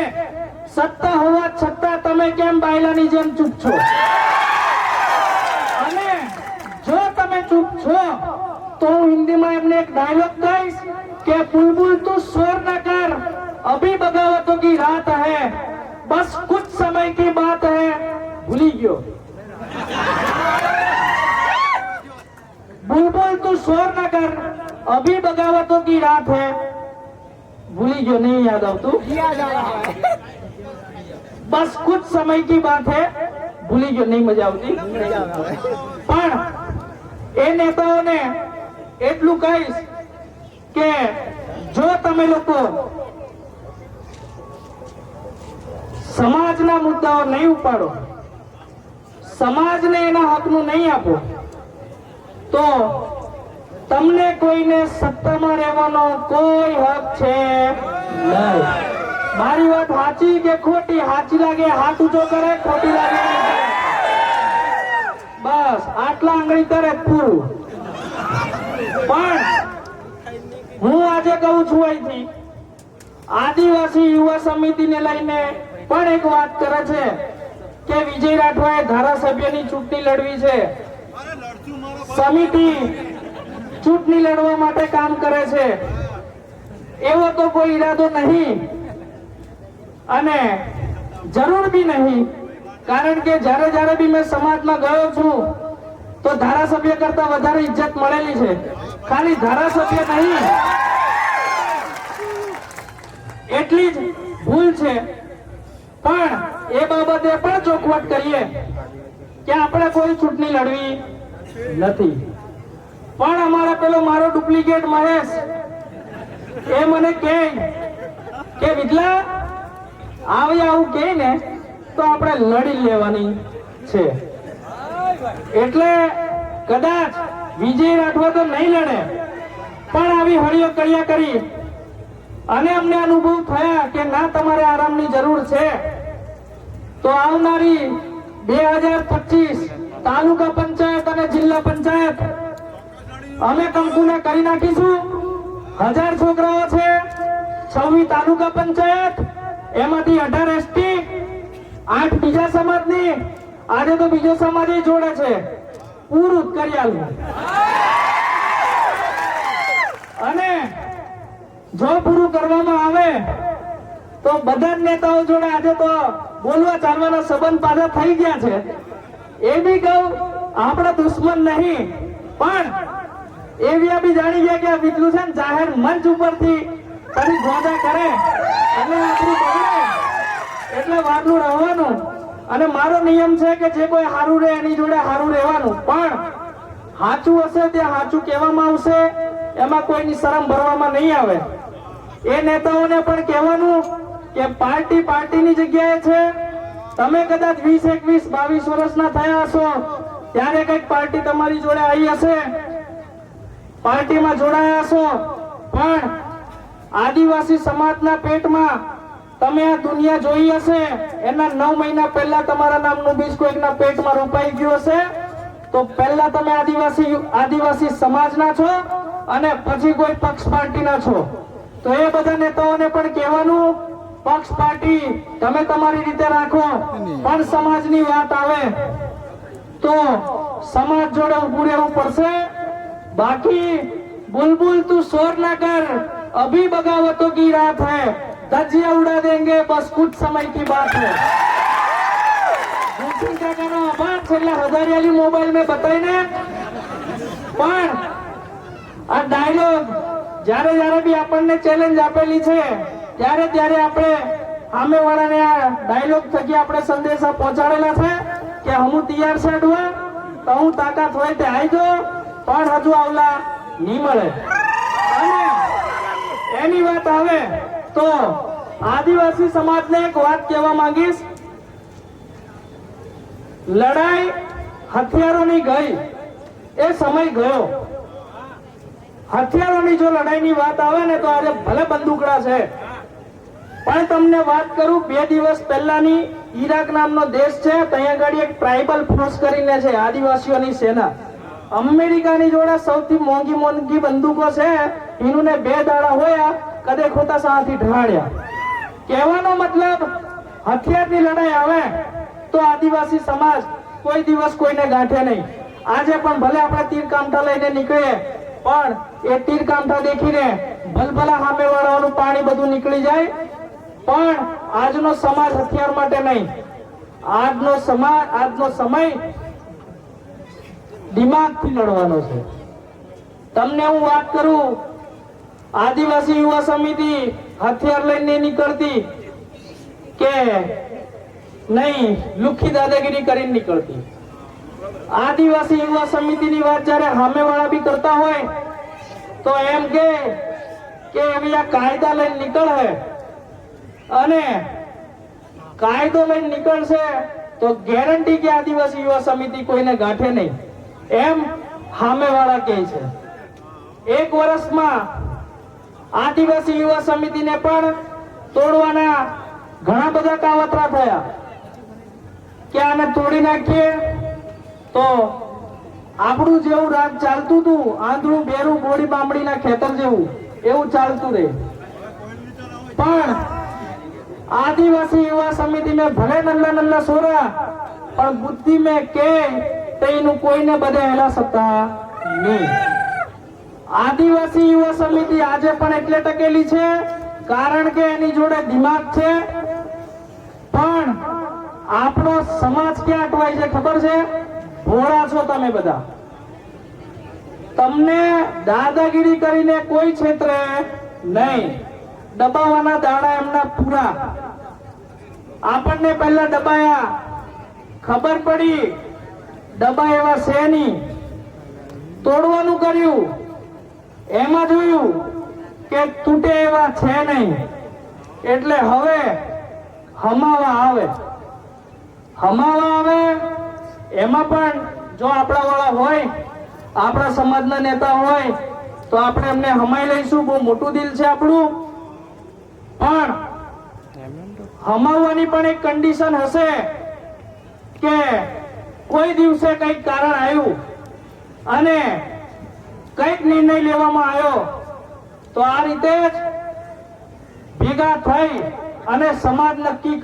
સત્તા હોવા છતાં તમે કેમ બાયલાની જેમ ચૂપ છો? અને જો તમે ચૂપ છો તો હું હિન્દીમાં અંતમાં એમને એક ડાયલોગ કહીશ કે बुलबुल तू शोर न कर, अभी बगावतों की रात है, बस कुछ समय की बात है. भूली गयो. बुलबुल तू शोर न कर, अभी बगावतों की रात है. भूली गयो, नहीं याद આવતું. बस कुछ समय की बात है. ભૂલી ગયો, નહીં મજા આવતી. પણ એ નેતાઓને એટલું કહીશ કે જો તમે લોકો સમાજના મુદ્દાઓ નહીં ઉપાડો, સમાજને એના હકનું નહીં આપો, તો તમને કોઈને સત્તામાં રહેવાનો કોઈ હક છે નહીં. મારી વાત સાચી કે ખોટી? સાચી લાગે હાથ ઊંચો કરે, ખોટી લાગે બસ આટલા આંગળી કરે પૂરું. પણ હું આજે કહું છું અહીંથી આદિવાસી યુવા સમિતિને લઈને પણ એક વાત કરે છે કે વિજય રાઠવાએ ધારાસભ્યની ચૂંટણી લડવી છે. સમિતિ ચૂંટણી લડવા માટે કામ કરે છે, એવો તો કોઈ ઈરાદો નહીં અને જરૂર બી નહીં. કારણ કે જ્યારે જ્યારે બી મેં સમાજમાં ગયો છું તો ધારાસભ્ય કરતા વધારે ઇજ્જત મળેલી છે. ખાલી ધારાસભ્ય નહીં, એટલી જ ભૂલ છે. પણ એ બાબતે પણ ચોખવટ કરીએ કે આપણે કોઈ ચૂંટણી લડવી નથી. પણ અમારા પેલો મારો ડુપ્લિકેટ મહેશ એ મને કહે કે વિજલા આવે આવું કહે ને તો આપણે લડી લેવાની છે. એટલે કદાચ વિજય રાઠવા તો નહીં લડે, પણ આવી હળીઓ કર્યા કરી અને અમને અનુભવ થયા કે ના તમારે આરામની જરૂર છે, તો આવનારી 2025 તાલુકા પંચાયત અને જિલ્લા પંચાયત અમે કંકુને કરી નાખીશું. 1000 છોકરાઓ છે, 26 તાલુકા પંચાયત, એમાંથી 18 એસટી, 8 બીજા સમાજની. આજે તો બીજો સમાજ જોડે છે. પૂરું કરી આલું. અને જો પૂરું કરવામાં આવે તો બધા જ નેતાઓ જોડે આજે તો બોલવા ચાલવાના સંબંધ પાછા થઈ ગયા છે. એ બી કહું આપણા દુશ્મન નહીં, પણ એવી બી જાણી ગયા કે આ વિજલું છે ને જાહેર મંચ ઉપરથી કદી ગોદા કરે અને આપણું બગડે એટલે વારનું રહેવાનું. અને મારો નિયમ છે કે જે કોઈ હારું રહે એની જોડે હારું રહેવાનું. પણ સાચું હશે ત્યાં સાચું કહેવામાં આવશે, એમાં કોઈની શરમ ભરવામાં નહીં આવે. એ નેતાઓને પણ કહેવાનું કે પાર્ટી પાર્ટીની જગ્યાએ છે. તમે કદાચ 20, 21, 22 વર્ષના થયા હશો ત્યારે કઈક પાર્ટી તમારી જોડે આવી હશે, પાર્ટીમાં જોડાયા હશો. પણ આદિવાસી સમાજના પેટમાં તમે આ દુનિયા જોઈ હશે, એના 9 મહિના પહેલા તમારા નામનું બીજ કોઈકના પેટમાં રોપાઈ ગયું હશે, તો પહેલા તમે આદિવાસી સમાજના છો અને પછી કોઈ પક્ષ પાર્ટીના છો. તો એ બધા નેતાઓને પણ કહેવાનું પક્ષ પાર્ટી તમે તમારી રીતે રાખો, પણ સમાજની વાત આવે તો સમાજ જોડે ઉભું રહેવું પડશે. બાકી बुलबुल तू शोर ना कर, अभी बगावतों की रात है, धज्जियां उड़ा देंगे, बस कुछ समय की बात है. ગુલશન કાકાનો આભાર છેલ્લા હજારિયાલી મોબાઈલ મેં બતાવીને. પણ આ ડાયલોગ જ્યારે બી આપણને ચેલેન્જ આપેલી છે ત્યારે આપણે સામેવાળાને આ ડાયલોગ થકી આપણે સંદેશા પહોંચાડેલા છે કે હું તૈયાર છે અડવા, તો હું તાકાત હોય તે આવી જો, પણ હજુ આવલા નહીં મળે. અને એની વાત આવે તો આદિવાસી સમાજને એક વાત કહેવા માંગીશ. લડાઈ હથિયારોની ગઈ, એ સમય ગયો. હથિયારોની જો લડાઈની વાત આવે ને તો આજે ભલે બંદૂકડા છે, પણ તમને વાત કરું 2 દિવસ પહેલાની ઈરાક નામનો દેશ છે, ત્યાં આગળ એક ટ્રાઇબલ ફોર્સ કરીને છે, આદિવાસીઓની સેના. અમેરિકાની જોડે સૌથી મોંઘી બંદૂકો છે, એનું ને 2 દાડા હોયા કદે ખોટા સાથી ઢાળ્યા. કહેવાનો મતલબ હથિયારની લડાઈ આવે તો આદિવાસી સમાજ કોઈ દિવસ કોઈને ગાંઠે નહીં. આજે પણ ભલે આપણે તીર કામઠા લઈને નીકળીએ પણ એ તીર કામઠા દેખીને ભલભલા સામે વાળાનું પાણી બધું નીકળી જાય. પણ આજનો સમાજ હથિયાર માટે નહીં, આજનો સમય દિમાગથી લડવાનો છે. તમને હું વાત કરું, આદિવાસી યુવા સમિતિ હથિયાર લઈને નીકળતી કે નહીં લુખ્ખી દાદાગીરી કરીને નીકળતી. આદિવાસી યુવા સમિતિની વાત જ્યારે સામેવાળા બી કરતા હોય તો એમ કે એવી આ કાયદા લઈને નીકળે અને કાયદો લઈને નીકળશે તો ગેરંટી કે આદિવાસી યુવા સમિતિ કોઈને ગાંઠે નહીં, એમ સામેવાળા કહે છે. એક વર્ષમાં આદિવાસી યુવા સમિતિને પણ તોડવાના ઘણા બધા કાવતરા થયા કે આને તોડી નાખીએ તો આપણું જેવું રાજ ચાલતું હતું, આંધળું બેરું ગોળી બામડીના ખેતર જેવું એવું ચાલતું રહે. પણ આદિવાસી યુવા સમિતિ મેં ભલે નલ્લા સોરા પણ બુદ્ધિ મેં કે તેનું કોઈને બધે હેલા શકતા નહીં. આદિવાસી યુવા સમિતિ આજે પણ એટલે ટકેલી છે કારણ કે એની જોડે દિમાગ છે. પણ આપણો સમાજ ક્યાં અટવાય છે ખબર છે? ભોળા છો તમે બધા. તમને દાદાગીરી કરીને કોઈ ક્ષેત્રે નહીં, દબાવવાના દાડા એમના પૂરા. આપણને પહેલા દબાયા, ખબર પડી દબાય એવા છે નહીં, તોડવાનું કર્યું, એમાં જોયું કે તૂટે એવા છે નહીં, એટલે હવે હમાવા આવે. એમાં પણ જો આપણા વાળા હોય, આપણા સમાજના નેતા હોય તો આપણે એમને હમાઈ લઈશું. બહુ મોટું દિલ છે આપણું. પણ હમાવવાની પણ એક કન્ડિશન હશે કે કોઈ દિવસે કઈક કારણ આવ્યું અને કઈક નિર્ણય લેવામાં આવ્યો તો આ રીતે જ ભેગા થઈ અને સમાજ નક્કી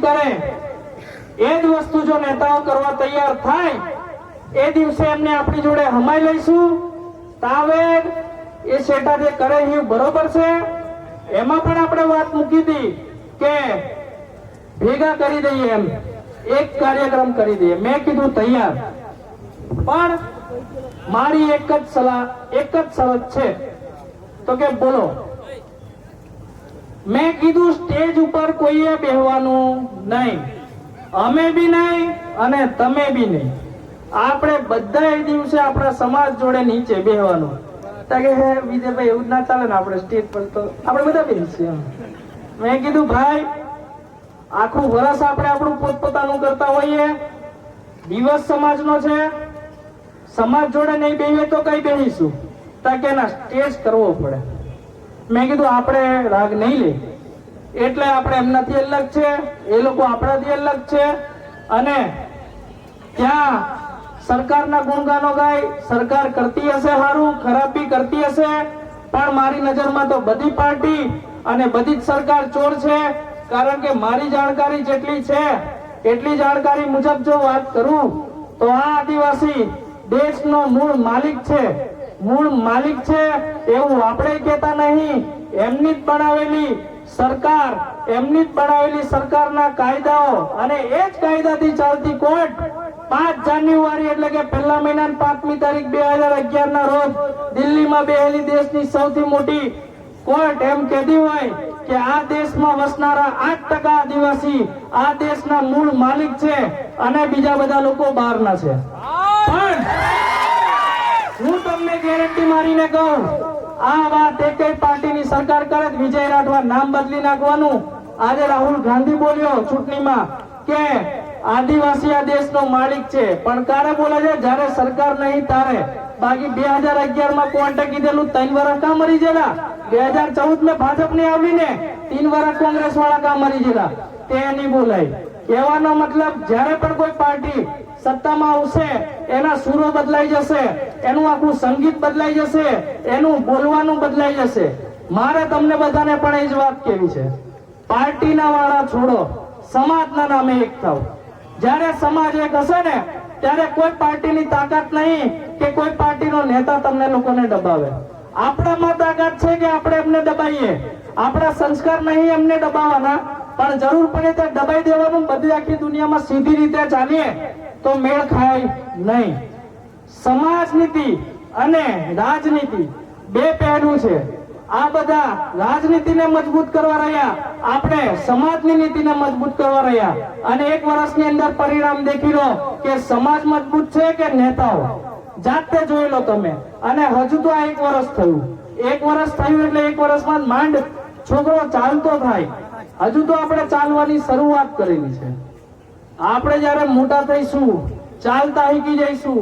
કરે એ જ વસ્તુ જો નેતાઓ કરવા તૈયાર થાય એ દિવસે એમને આપણી જોડે હમાઈ લઈશું. તાવેદ એ શેઠા જે કરે એ બરોબર છે. એમાં પણ આપણે વાત મૂકી હતી કે ભેગા કરી દઈએ, એમ એક કાર્યક્રમ કરી દઈએ. મેં કીધું તૈયાર, પણ મારી એક જ શરત છે. તો કે બોલો. મેં કીધું સ્ટેજ ઉપર કોઈએ બેહવાનું નહીં, અમે બી નહીં અને તમે બી નહીં. આપણે બધા એ દિવસે આપણા સમાજ જોડે નીચે બેહવાનું. કે હે વિજયભાઈ એવું જ ના ચાલે ને, આપણે સ્ટેજ પર તો આપણે બધા બેસીએ. મેં કીધું ભાઈ આખું વર્ષ આપણે આપણું પોતપોતાનું કરતા હોઈએ, દિવસ સમાજનો છે, સમાજ જોડે નહીં બેહીએ તો કઈ બેહીશું? કે ના સ્ટેજ કરવો પડે. મેં કીધું આપણે રાગ નહીં લે, એટલે આપણે એમનાથી અલગ છે, એ લોકો આપણાથી અલગ છે. અને ત્યાં સરકારના ગુણગાનો ગાય, સરકાર કરતી હશે સારું, ખરાબ બી કરતી હશે, પણ મારી નજરમાં તો બધી પાર્ટી અને બધી જ સરકાર ચોર છે. કારણ કે મારી જાણકારી જેટલી છે એટલી જાણકારી મુજબ જો વાત કરું તો આ આદિવાસી દેશનો મૂળ માલિક છે એવું આપણે કહેતા નહીં. એમની જ બનાવેલી સરકારના કાયદાઓ અને એ જ કાયદાથી ચાલતી કોર્ટ 5 જાન્યુઆરી એટલે કે પહેલા મહિનાની 5મી તારીખ 2011 ના રોજ દિલ્હીમાં બેહેલી દેશની સૌથી મોટી કોર્ટ એમ કહેતી હોય કે આ દેશમાં વસનારા 8% આદિવાસી આ દેશના મૂળ માલિક છે અને બીજા બધા લોકો બહારના છે. પણ હું તમને ગેરંટી મારીને કહું, આ વાત એક પાર્ટીની સરકાર કરે, વિજય રાઠવા નામ બદલી નાખવાનું. આજે રાહુલ ગાંધી બોલ્યો ચૂંટણીમાં કે આદિવાસી આ દેશનો માલિક છે, પણ કારે બોલે છે જ્યારે સરકાર નહીં તારે. બાકી 2011 માં કોર્ટે કીધેલું 3 વર્ષ કા મરી ગયેલા, 2014 માં ભાજપ ની આવી ને 3 વર્ષ કોંગ્રેસ વાળા કા મરી ગયેલા, તે નહીં બોલાય. કહેવાનો મતલબ જ્યારે પણ કોઈ પાર્ટી સત્તામાં આવશે એના સુરો બદલાઈ જશે, એનું આખું સંગીત બદલાઈ જશે, એનું બોલવાનું બદલાઈ જશે. મારે તમને બધાને પણ એ જ વાત કહેવી છે, પાર્ટીના વાળા છોડો, સમાજના નામે એક થાવ. જ્યારે સમાજ એક હશે ને ત્યારે કોઈ પાર્ટીની તાકાત નહીં કે કોઈ પાર્ટીનો નેતા તમને લોકોને દબાવે. આપણામાં તાકાત છે કે આપણે એમને દબાઈએ. આપણા સંસ્કાર નહીં એમને દબાવવાના, પણ જરૂર પડે ત્યાં દબાઈ દેવાનું. બધી આખી દુનિયામાં સીધી રીતે ચાલીએ તો મેળ ખાય નહીં. સમાજ નીતિ અને રાજનીતિ બે પહેલું છે. આ બધા રાજનીતિને મજબૂત કરવા રહ્યા, આપણે સમાજની નીતિને મજબૂત કરવા રહ્યા. અને 1 વર્ષની અંદર પરિણામ દેખી લો કે સમાજ મજબૂત છે કે નેતાઓ. જાતે જોઈ લો તમે. અને હજુ તો આ 1 વર્ષ થયું. 1 વર્ષ થયું એટલે 1 વર્ષમાં માંડ છોકરો ચાલતો થાય. હજુ તો આપણે ચાલવાની શરૂઆત કરેલી છે. આપણે જયારે મોટા થઈશું, ચાલતા શીખી જઈશું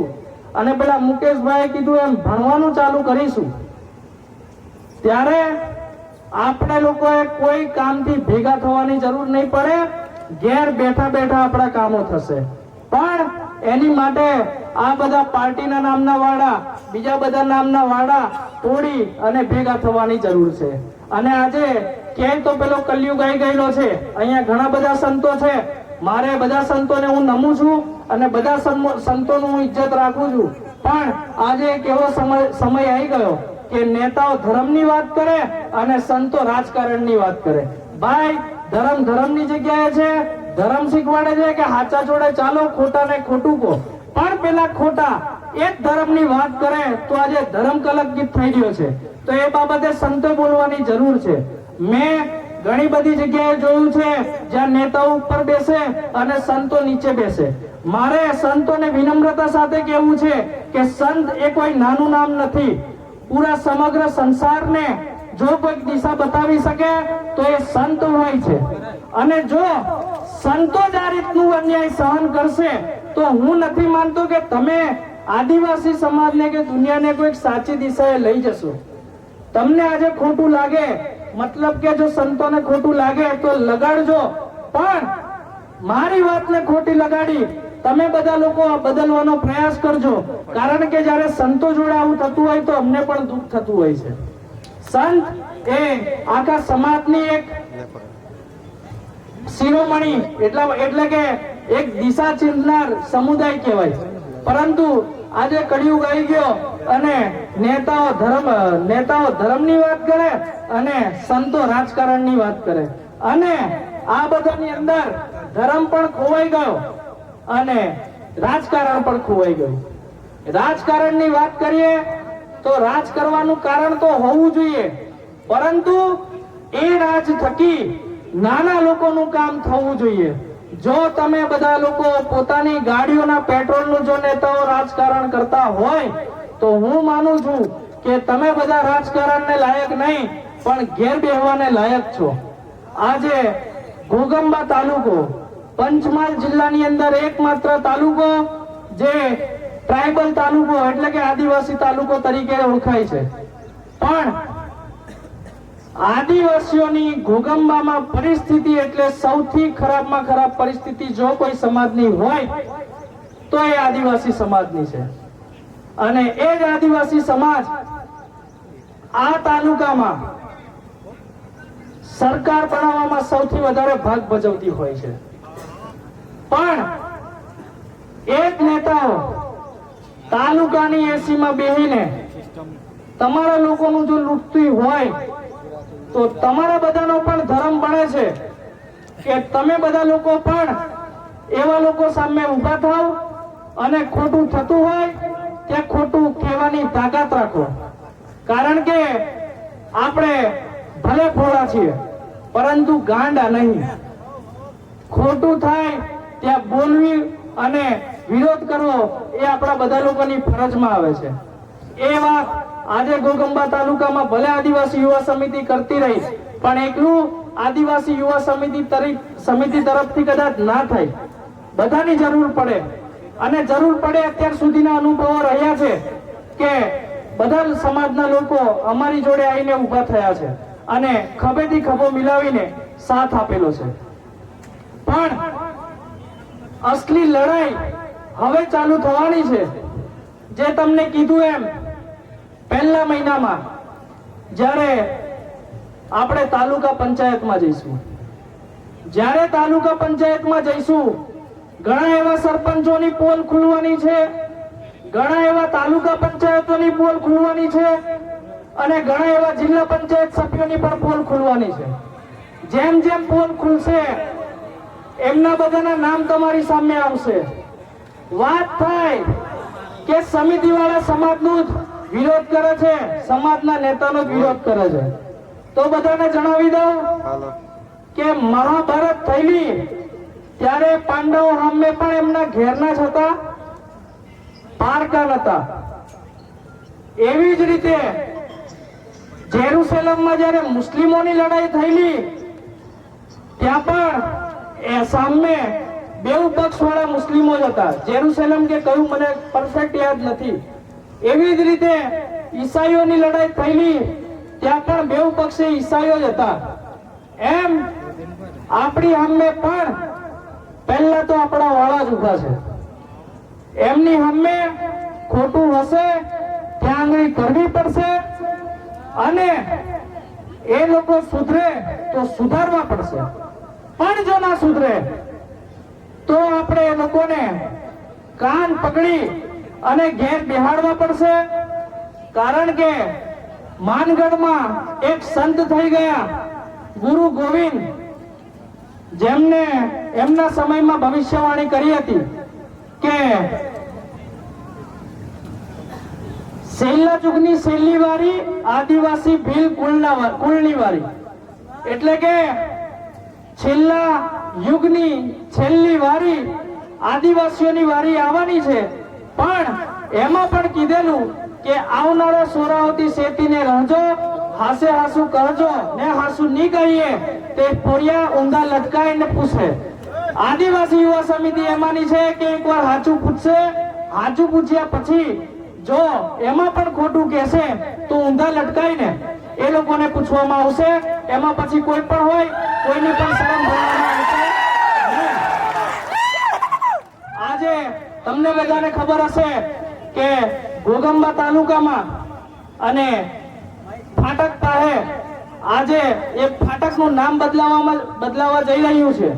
અને પેલા મુકેશભાઈ કીધું એમ ભણવાનું ચાલુ કરીશું, ત્યારે આપણે લોકોએ કોઈ કામથી ભેગા થવાની જરૂર નહીં પડે. ઘેર બેઠા બેઠા આપણા કામો થશે. પણ એની માટે આ બધા પાર્ટીના નામના વાળા, બીજા બધા નામના વાળા તોડી અને ભેગા થવાની જરૂર છે. અને આજે ક્યાંય તો પેલો કલયુગ આવી ગયેલો છે. અહીંયા ઘણા બધા સંતો છે. મારે બધા સંતોને હું નમું છું અને બધા સંતોનું હું ઇજ્જત રાખું છું. પણ આજે એક એવો સમય આવી ગયો કે નેતાઓ ધર્મની વાત કરે અને સંતો રાજકારણની વાત કરે. ભાઈ, ધર્મ ધર્મની જગ્યાએ છે. ધર્મ શીખવાડે છે કે હાચા જોડે ચાલો, ખોટા ને ખોટું કહો. પણ પેલા ખોટા એ જ ધર્મની વાત કરે તો આજે ધર્મ કલંકિત થઈ ગયો છે. તો એ બાબતે સંતો બોલવાની જરૂર છે. મેં ઘણી બધી જગ્યાએ જોયું છે જ્યાં નેતાઓ ઉપર બેસે અને સંતો નીચે બેસે. મારે સંતોને વિનમ્રતા સાથે કહેવું છે કે સંત એ કોઈ નાનું નામ નથી. પૂરા સમગ્ર સંસારને જો કોઈ દિશા બતાવી શકે તો એ સંત હોય છે. અને જો સંતો જ આ રીતનું અન્યાય સહન કરશે તો હું નથી માનતો કે તમે આદિવાસી સમાજને કે દુનિયાને કોઈ સાચી દિશાએ લઈ જશો. તમને આજે ખોટું લાગે, મતલબ કે જો સંતોને ખોટું લાગે તો લગાડજો, પણ મારી વાતને ખોટી લગાડી તમે બધા લોકો બદલવાનો પ્રયાસ કરજો. કારણ કે જ્યારે સંતો જોડે આવું થતું હોય તો અમને પણ દુઃખ થતું હોય છે. સંત એ આખા સમાજની એક શિરોમણી એટલે કે એક દિશા ચિંતનાર સમુદાય કહેવાય. પરંતુ આજે કળિયુગ આવી ગયો અને નેતાઓ ધર્મની વાત કરે અને સંતો રાજકારણની વાત કરે. અને આ બધાની અંદર ધર્મ પણ ખોવાઈ ગયો અને રાજકારણ પણ ખોવાઈ ગયું. રાજકારણની વાત કરીએ તો રાજ કરવાનું કારણ તો હોવું જોઈએ, પરંતુ એ રાજ થકી નાના લોકોનું કામ થવું જોઈએ. જો તમે બધા લોકો પોતાની ગાડીઓના પેટ્રોલનું જો નેતાઓ રાજકારણ કરતા હોય તો હું માનું છું કે તમે બધા રાજકારણને લાયક નહીં પણ ઘેર બેહવાને લાયક છો. આજે ઘોગંબા તાલુકો પંચમહાલ જિલ્લાની અંદર એકમાત્ર તાલુકો જે ટ્રાઇબલ તાલુકો એટલે કે આદિવાસી તાલુકો તરીકે ઓળખાય છે. પણ આદિવાસીઓની ઘોગંબામાં પરિસ્થિતિ એટલે સૌથી ખરાબમાં ખરાબ પરિસ્થિતિ જો કોઈ સમાજની હોય તો એ આદિવાસી સમાજની છે. અને એ જ આદિવાસી સમાજ આ તાલુકામાં સરકાર બનાવવામાં સૌથી વધારે ભાગ ભજવતી હોય છે. પણ એક નેતાઓ તાલુકાની એસીમાં બેહીને તમારા લોકોનું જો લૂંટતી હોય તો તમારા બધાનો પણ ધર્મ બને છે કે તમે બધા લોકો પણ એવા લોકો સામે ઊભા થાવ અને ખોટું થતું હોય ત્યાં ખોટું કહેવાની તાકાત રાખો. કારણ કે આપણે ભલે ભોળા છીએ પરંતુ ગાંડા નહીં. ખોટું થાય ત્યાં બોલવી અને વિરોધ કરવો એ આપણા બધા લોકોની ફરજમાં આવે છે. એ વાત આજે ઘોગંબા તાલુકામાં ભલે આદિવાસી યુવા સમિતિ કરતી રહી પણ એકલું આદિવાસી યુવા સમિતિ તરફથી કદાચ ના થાય. બધાની જરૂર પડે અને જરૂર પડે અત્યાર સુધીના અનુભવો રહ્યા છે કે બધા સમાજના લોકો અમારી જોડે આવીને ઊભા થયા છે અને ખભેથી ખભો મિલાવીને સાથ આપેલો છે. પણ અસલી લડાઈ હવે ચાલુ થવાની છે. જે તમને કીધું એમ પહેલા મહિનામાં જ્યારે આપણે તાલુકા પંચાયતમાં જઈશું, ઘણા એવા સરપંચોની પોલ ખુલવાની છે, ઘણા એવા તાલુકા પંચાયતોની પોલ ખુલવાની છે અને ઘણા એવા જિલ્લા પંચાયત સભ્યોની પણ પોલ ખુલવાની છે. જેમ જેમ પોલ ખુલશે એમના બધાના નામ તમારી સામે આવશે. વાત થાય કે સમિતિવાળા સમાજનો જ વિરોધ કરે છે, સમાજના નેતાનો જ વિરોધ કરે છે, તો બધાને જણાવી દઉં કે મહાભારત થયેલી ત્યારે પાંડવો સામે પણ એમના ઘેરના જ હતા, પારકા નતા. એવી જ રીતે જેરુસલેમમાં જ્યારે મુસ્લિમોની લડાઈ થયેલી ત્યાં પણ એ સામે બેઉ પક્ષ વાળા મુસ્લિમો જ હતા. જેરુસલેમ કે કયું મને પરફેક્ટ યાદ નથી. એવી જ રીતે ઈસાઈઓની લડાઈ થયેલી ત્યાં પણ બેઉ પક્ષે ઈસાઈઓ જ હતા. એમ આપણી સામે પણ પહેલા તો આપણા વાળા જ ઉભા છે. એમની સામે ખોટું હશે ત્યાં આંગળી કરવી પડશે અને એ લોકો સુધરે તો સુધારવા પડશે. પણ જો ના સુધરે તો આપણે એ લોકોને કાન પકડી અને ઘેર બેહાડવા પડશે. કારણ કે માનગઢમાં એક સંત થઈ ગયા ગુરુ ગોવિંદ, જેમને એમના સમયમાં ભવિષ્યવાણી કરી હતી કે છેલ્લા યુગની છેલ્લી વારી આદિવાસી ભીલ કુળની વારી. એટલે કે છેલ્લા યુગની છેલ્લી વારી આદિવાસીઓની વારી આવવાની છે. પણ એમાં પણ કીધેલું કે આવનારો સોરાવતી શેતીને રહેજો, હાસે હાસુ કરજો ને હાસુ નહીં કહીએ તે પોરિયા ઊંધા લટકાઈને પૂછે. આદિવાસી યુવા સમિતિ એમાંની છે કે એકવાર હાચું પૂછશે, હાચું પૂછ્યા પછી જો એમાં પણ ખોટું કહેશે તો ઊંધા લટકાઈને એ લોકોને પૂછવામાં આવશે. એમાં પછી કોઈ પણ હોય કોઈની પણ શરમ ભરવામાં આવશે નહીં. આજે તમને બધાને ખબર હશે કે ઘોગંબા તાલુકામાં અને ફાટક પાસે આજે એક ફાટકનું નામ બદલાવા જઈ રહ્યું છે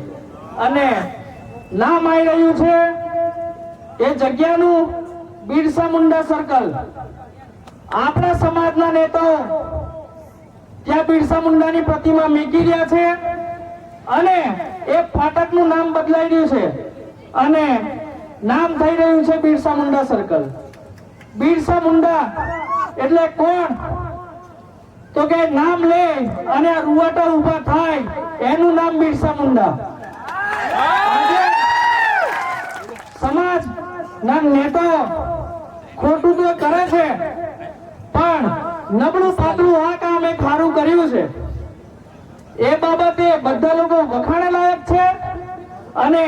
અને નામ આવી રહ્યું છે એ જગ્યાનું બિરસા મુંડા સર્કલ. આપણા સમાજના નેતાઓ ત્યાં બિરસા મુંડાની પ્રતિમા મૂકી રહ્યા છે અને એ ફાટકનું નામ બદલાઈ રહ્યું છે અને નામ થઈ રહ્યું છે બિરસા મુંડા સર્કલ. બિરસા મુંડા એટલે કોણ? તો કે નામ લે અને આ રૂવાટા ઉભા થાય એનું નામ બિરસા મુંડા. સમાજ ના નેતાઓ ખોટું તો કરે છે પણ નબળું પાતળું આ કામ એક સારું કર્યું છે એ બાબતે બધા લોકો વખાણે લાયક છે અને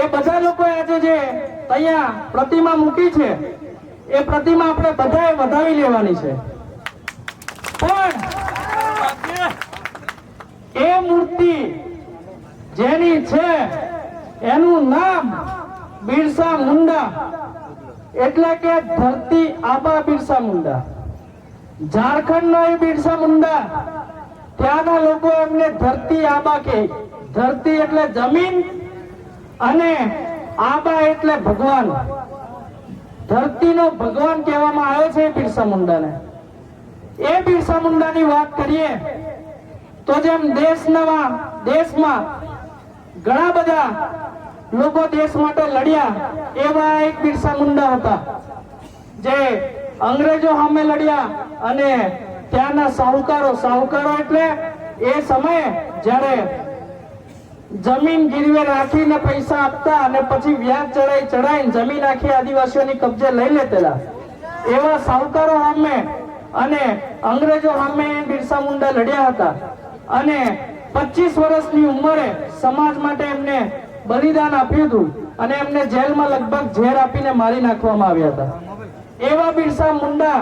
એ બધા લોકો આજે જે અહીંયા પ્રતિમા મૂકી છે એ પ્રતિમા આપણે બધાએ વધાવી લેવાની છે. પણ એ મૂર્તિ જેની છે એનું નામ બિરસા મુંડા એટલે કે ધરતી આબા બિરસા મુંડા. ઝારખંડનો એ બિરસા મુંડા, ત્યાંના લોકો એમને ધરતી આબા કહે. ધરતી એટલે જમીન અને આબા એટલે ભગવાન. ધરતીનો ભગવાન કહેવામાં આવે છે બિરસા મુંડાને. એ બિરસા મુંડાની વાત કરીએ તો જેમ દેશમાં ઘણા બધા લોકો દેશ માટે લડ્યા એવા એક બિરસા મુંડા હતા જે અંગ્રેજો સામે લડ્યા અને ત્યાંના સાહુકારો એટલે એ સમયે જ્યારે જમીન ગીરવે રાખીને પૈસા આપતા અને પછી વ્યાજ ચડાઈને જમીન આખી આદિવાસીઓની કબજે લઈ લેતેલા એવા સાહુકારો સામે અને અંગ્રેજો સામે બિરસા મુંડા લડ્યા હતા અને 25 વર્ષની ઉંમરે સમાજ માટે એમને બલિદાન આપ્યું હતું અને એમને જેલમાં લગભગ ઝેર આપીને મારી નાખવામાં આવ્યા હતા. એવા બિરસા મુંડા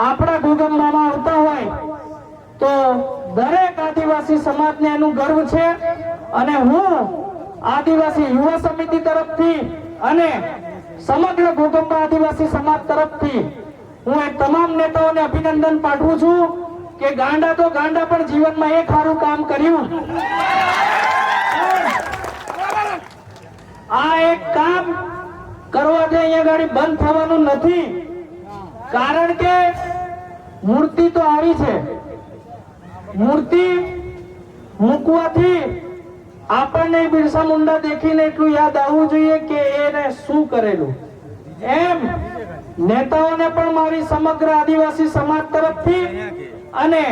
આપણા ભૂગંબામાં આવતા હોય તો દરેક આદિવાસી સમાજને એનું ગર્વ છે અને હું આદિવાસી યુવા સમિતિ તરફથી અને સમગ્ર ભૂગંબા આદિવાસી સમાજ તરફથી હું એ તમામ નેતાઓને અભિનંદન પાઠવું છું કે ગાંડા તો ગાંડા પણ જીવનમાં એક સારું કામ કર્યું. આ એક કામ કરવાથી અહીંયા ગાડી બંધ થવાનું નથી, કારણ કે મૂર્તિ તો આવી છે. મૂર્તિ મૂકવાથી આપણને બિરસા મુંડા દેખીને એટલું યાદ આવવું જોઈએ કે એને શું કરેલું. એમ નેતાઓને પણ મારી સમગ્ર આદિવાસી સમાજ તરફથી અને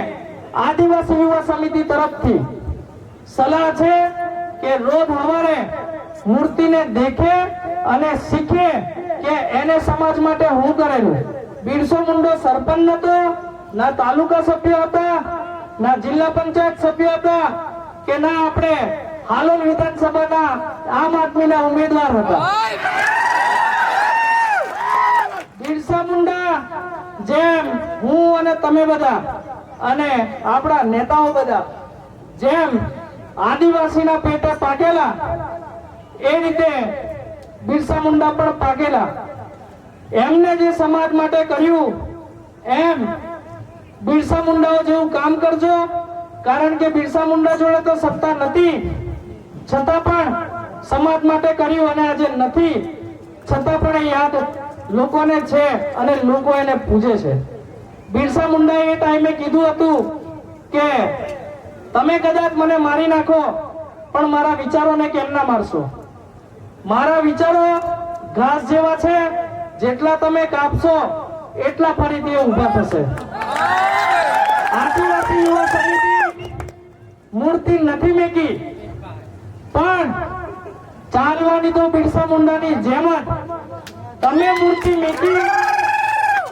આદિવાસી યુવા સમિતિ તરફથી સલાહ છે કે રોજ સવારે મૂર્તિને દેખે અને શીખે કે એને સમાજ માટે શું કરેલું. બિરસો મુંડો સરપંચ નતો, ના તાલુકા સભ્ય હતા, ના જિલ્લા પંચાયત સભ્ય હતા, કે ના આપણે હાલોલ વિધાનસભાના આમ આદમીના ઉમેદવાર હતા. બિરસા મુંડા જેમ હું અને તમે બધા અને આપણા નેતાઓ બધા જેમ આદિવાસીના પેટે પાકેલા, એ રીતે બિરસા મુંડા પણ પાકેલા. એમને જે સમાજ માટે કર્યું એમ બિરસા મુંડાઓ જેવું કામ કરજો, કારણ કે બિરસા મુંડા જોડે તો સત્તા નથી, છતાં પણ સમાજ માટે કર્યું અને આજે નથી, છતાં પણ એ યાદ લોકોને છે અને લોકો એને પૂજે છે. બિરસા મુંડાએ એ ટાઈમે કીધું હતું કે તમે કદાચ મને મારી નાખો પણ મારા વિચારોને કેમ ના મારશો. મારા વિચારો ઘાસ જેવા છે, જેટલા તમે કાપશો એટલા ફરીથી ઊભા થશે. આદિવાસી યુવા સમિતિ મૂર્તિ નથી મેકી, પણ ચાલવાની તો બિરસા મુંડાની જેમ જ તમે મૂર્તિ મેકી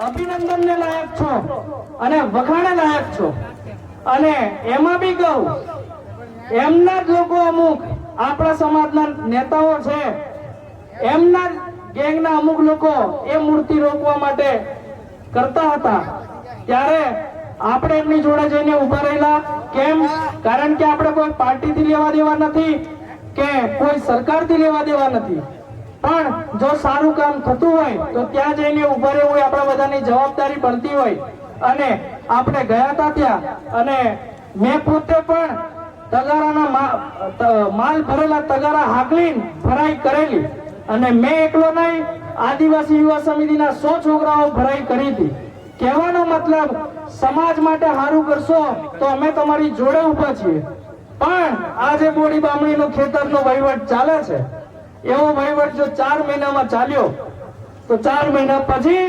અભિનંદનને લાયક છો અને વખાણે લાયક છો. અને એમાં બી કહું, એમના જ લોકો અમુક આપણા સમાજના નેતાઓ છે, એમના ગેંગના અમુક લોકો એ મૂર્તિ રોકવા માટે કરતા હતા, ત્યારે આપણે એમની જોડે જઈને ઉભા રહેલા. કેમ? કારણ કે આપણે કોઈ પાર્ટીથી લેવા દેવા નથી કે કોઈ સરકારથી લેવા દેવા નથી, પણ જો સારું કામ થતું હોય તો ત્યાં જઈને ઉભા રહેવું હોય આપણા બધાની જવાબદારી બનતી હોય. અને આપણે ગયા હતા ત્યાં, અને મેં પોતે પણ તગારાના માલ ભરેલા તગારા હાકલીન ભરાઈ કરેલી, અને મેં એકલો નહીં, આદિવાસી યુવા સમિતિના 100 છોકરાઓ ભરાઈ કરી હતી. કહેવાનો મતલબ, સમાજ માટે સારું કરશો તો અમે તમારી જોડે ઉભા છીએ. પણ આજે બોડી બામણીનો ખેતરનો વહીવટ ચાલે છે, એવો વહીવટ જો 4 મહિનામાં ચાલ્યો તો 4 મહિના પછી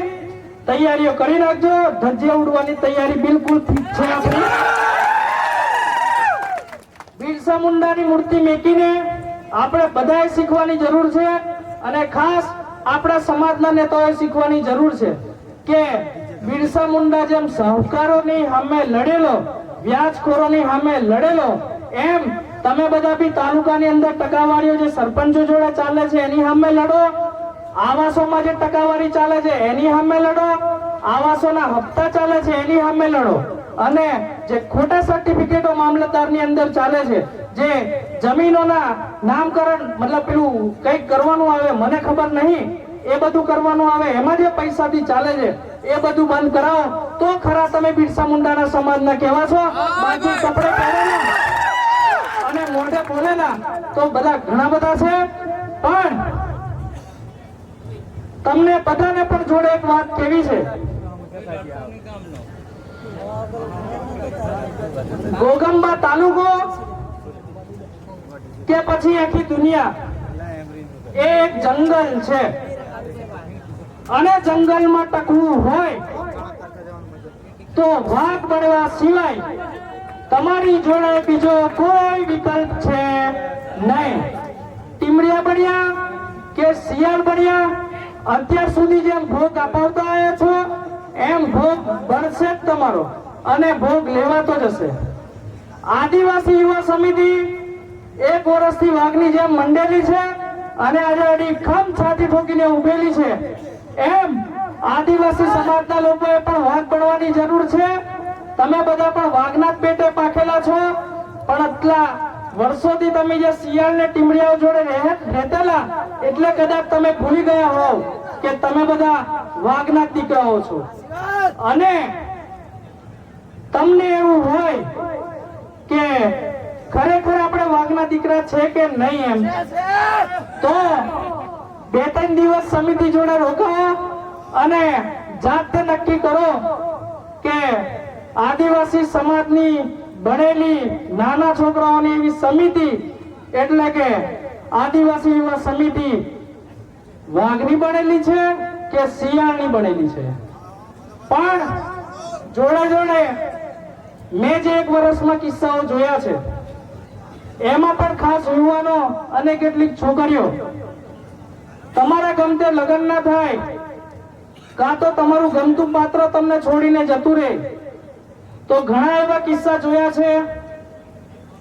તૈયારીઓ કરી નાખજો. ધજ્જિયા ઉડવાની તૈયારી બિલકુલ ઠીક છે આપણી. બિરસા મુંડાની મૂર્તિ મેકીને આપણે બધાએ શીખવાની જરૂર છે, અને ખાસ આપણા સમાજના નેતાઓએ શીખવાની જરૂર છે કે બિરસા મુંડા જેમ શાહુકારોની સામે લડેલો, વ્યાજખોરોની સામે લડેલો, એમ તમે બધા બી તાલુકાની અંદર ટકાવારીઓ જે સરપંચો જોડે ચાલે છે એની સામે લડો. આવાસોમાં જે ટકાવારી ચાલે છે એની સામે લડો. આવાસોના હપ્તા ચાલે છે એની સામે લડો. અને જે ખોટા સર્ટિફિકેટો મામલતદારની અંદર ચાલે છે, જે જમીનોના નામકરણ મતલબ પેલું કંઈક કરવાનું આવે, મને ખબર નહીં, એ બધું કરવાનું આવે, એમાં જે પૈસાથી ચાલે છે એ બધું બંધ કરાવો તો ખરા તમે બિરસા મુંડાના સમાજના કહેવા છો. બાકી કપડે પહેરેલા અને મોઢે બોલેલા તો બધા ઘણા બધા છે. પણ તમને બધાને પણ જોડે એક વાત કેવી છે, ગોગંબા તાલુકો કે પછી આખી દુનિયા એ એક જંગલ છે, અને જંગલમાં ટકવું હોય તો વાઘ બનવા સિવાય તમારી જોડે બીજો કોઈ વિકલ્પ છે નહીં. ટીમડિયા બન્યા કે શિયાળ બન્યા, અત્યાર સુધી જેમ ભોગ અપાવતા આવ્યા છો એમ ભોગ બનશે જ તમારો, અને ભોગ લેવાતો જ હશે. આદિવાસી યુવા સમિતિ 1 વર્ષથી વાઘની જેમ મંડેલી છે અને આજે અડીખમ છાતી ઠોકીને ઉભેલી છે. એમ આદિવાસી સમાજના લોકોએ પણ વાઘ બનવાની જરૂર છે. તમે બધા પણ વાઘના પેટે પાકેલા છો, પણ આટલા વર્ષોથી તમે જે શિયાળ ને ટીમડિયાઓ જોડે રહેતેલા, એટલે કદાચ તમે ભૂલી ગયા હોવ કે તમે બધા વાઘના દીકરાઓ છો. અને તમને એવું હોય કે ખરેખર આપણે વાઘના દીકરા છે કે નહીં એમ તો 2-3 દિવસ સમિતિ જોડે રોકાવો અને જાતે નક્કી કરો કે આદિવાસી સમાજની બનેલી નાના છોકરાઓની એવી સમિતિ એટલે કે આદિવાસી યુવા સમિતિ વાઘની બનેલી છે કે શિયાળની બનેલી છે. પણ જોડે જોડે મેં જે 1 વર્ષમાં કિસ્સાઓ જોયા છે એમાં પણ ખાસ યુવાનો અને કેટલીક છોકરીઓ તમારા ગમતે લગ્ન ના થાય કાં તો તમારું ગમતું પાત્ર તમને છોડીને જતું રહે તો ઘણા એવા કિસ્સા જોયા છે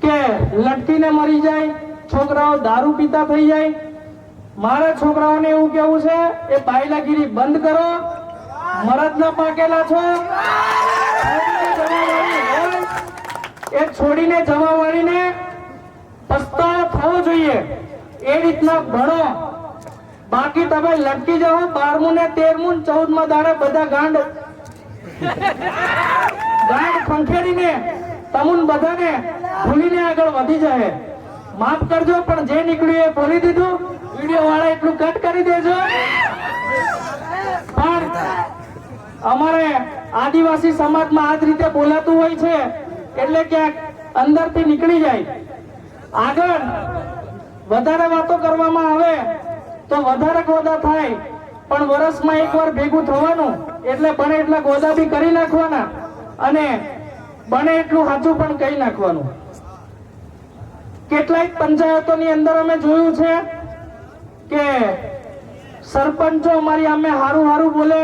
કે લટકીને મરી જાય, છોકરાઓ દારૂ પીતા થઈ જાય. મારા છોકરાઓને એવું કેવું છે એ બાયલાગીરી બંધ કરો, મરદ ના પાકેલા છો, એ છોડીને જવા વાળીને પસ્તાવો થવો જોઈએ એ રીતના ભણો. બાકી તમે લટકી જાઓ 12મું ને 13મું 14માં દાડે બધા ગાંડ ખંખેરીને તમુન બધાને ભૂલીને આગળ વધી જાય. માફ કરજો પણ જે નીકળ્યું એ બોલી દીધું. વિડીયો વાળા એટલું કટ કરી દેજો. પણ અમારે આદિવાસી સમાજમાં આ જ રીતે બોલાતું હોય છે એટલે ક્યાંક અંદરથી નીકળી જાય. આગળ વધારે વાતો કરવામાં આવે તો વધારે ગોદા થાય પણ વર્ષમાં એકવાર ભેગું થવાનું એટલે બને એટલા ગોદા બી કરી નાખવાના અને બને એટલું સાચું પણ કહી નાખવાનું. કેટલાક પંચાયતોની અંદર અમે જોયું છે કે સરપંચો અમારી અમે હારું હારું બોલે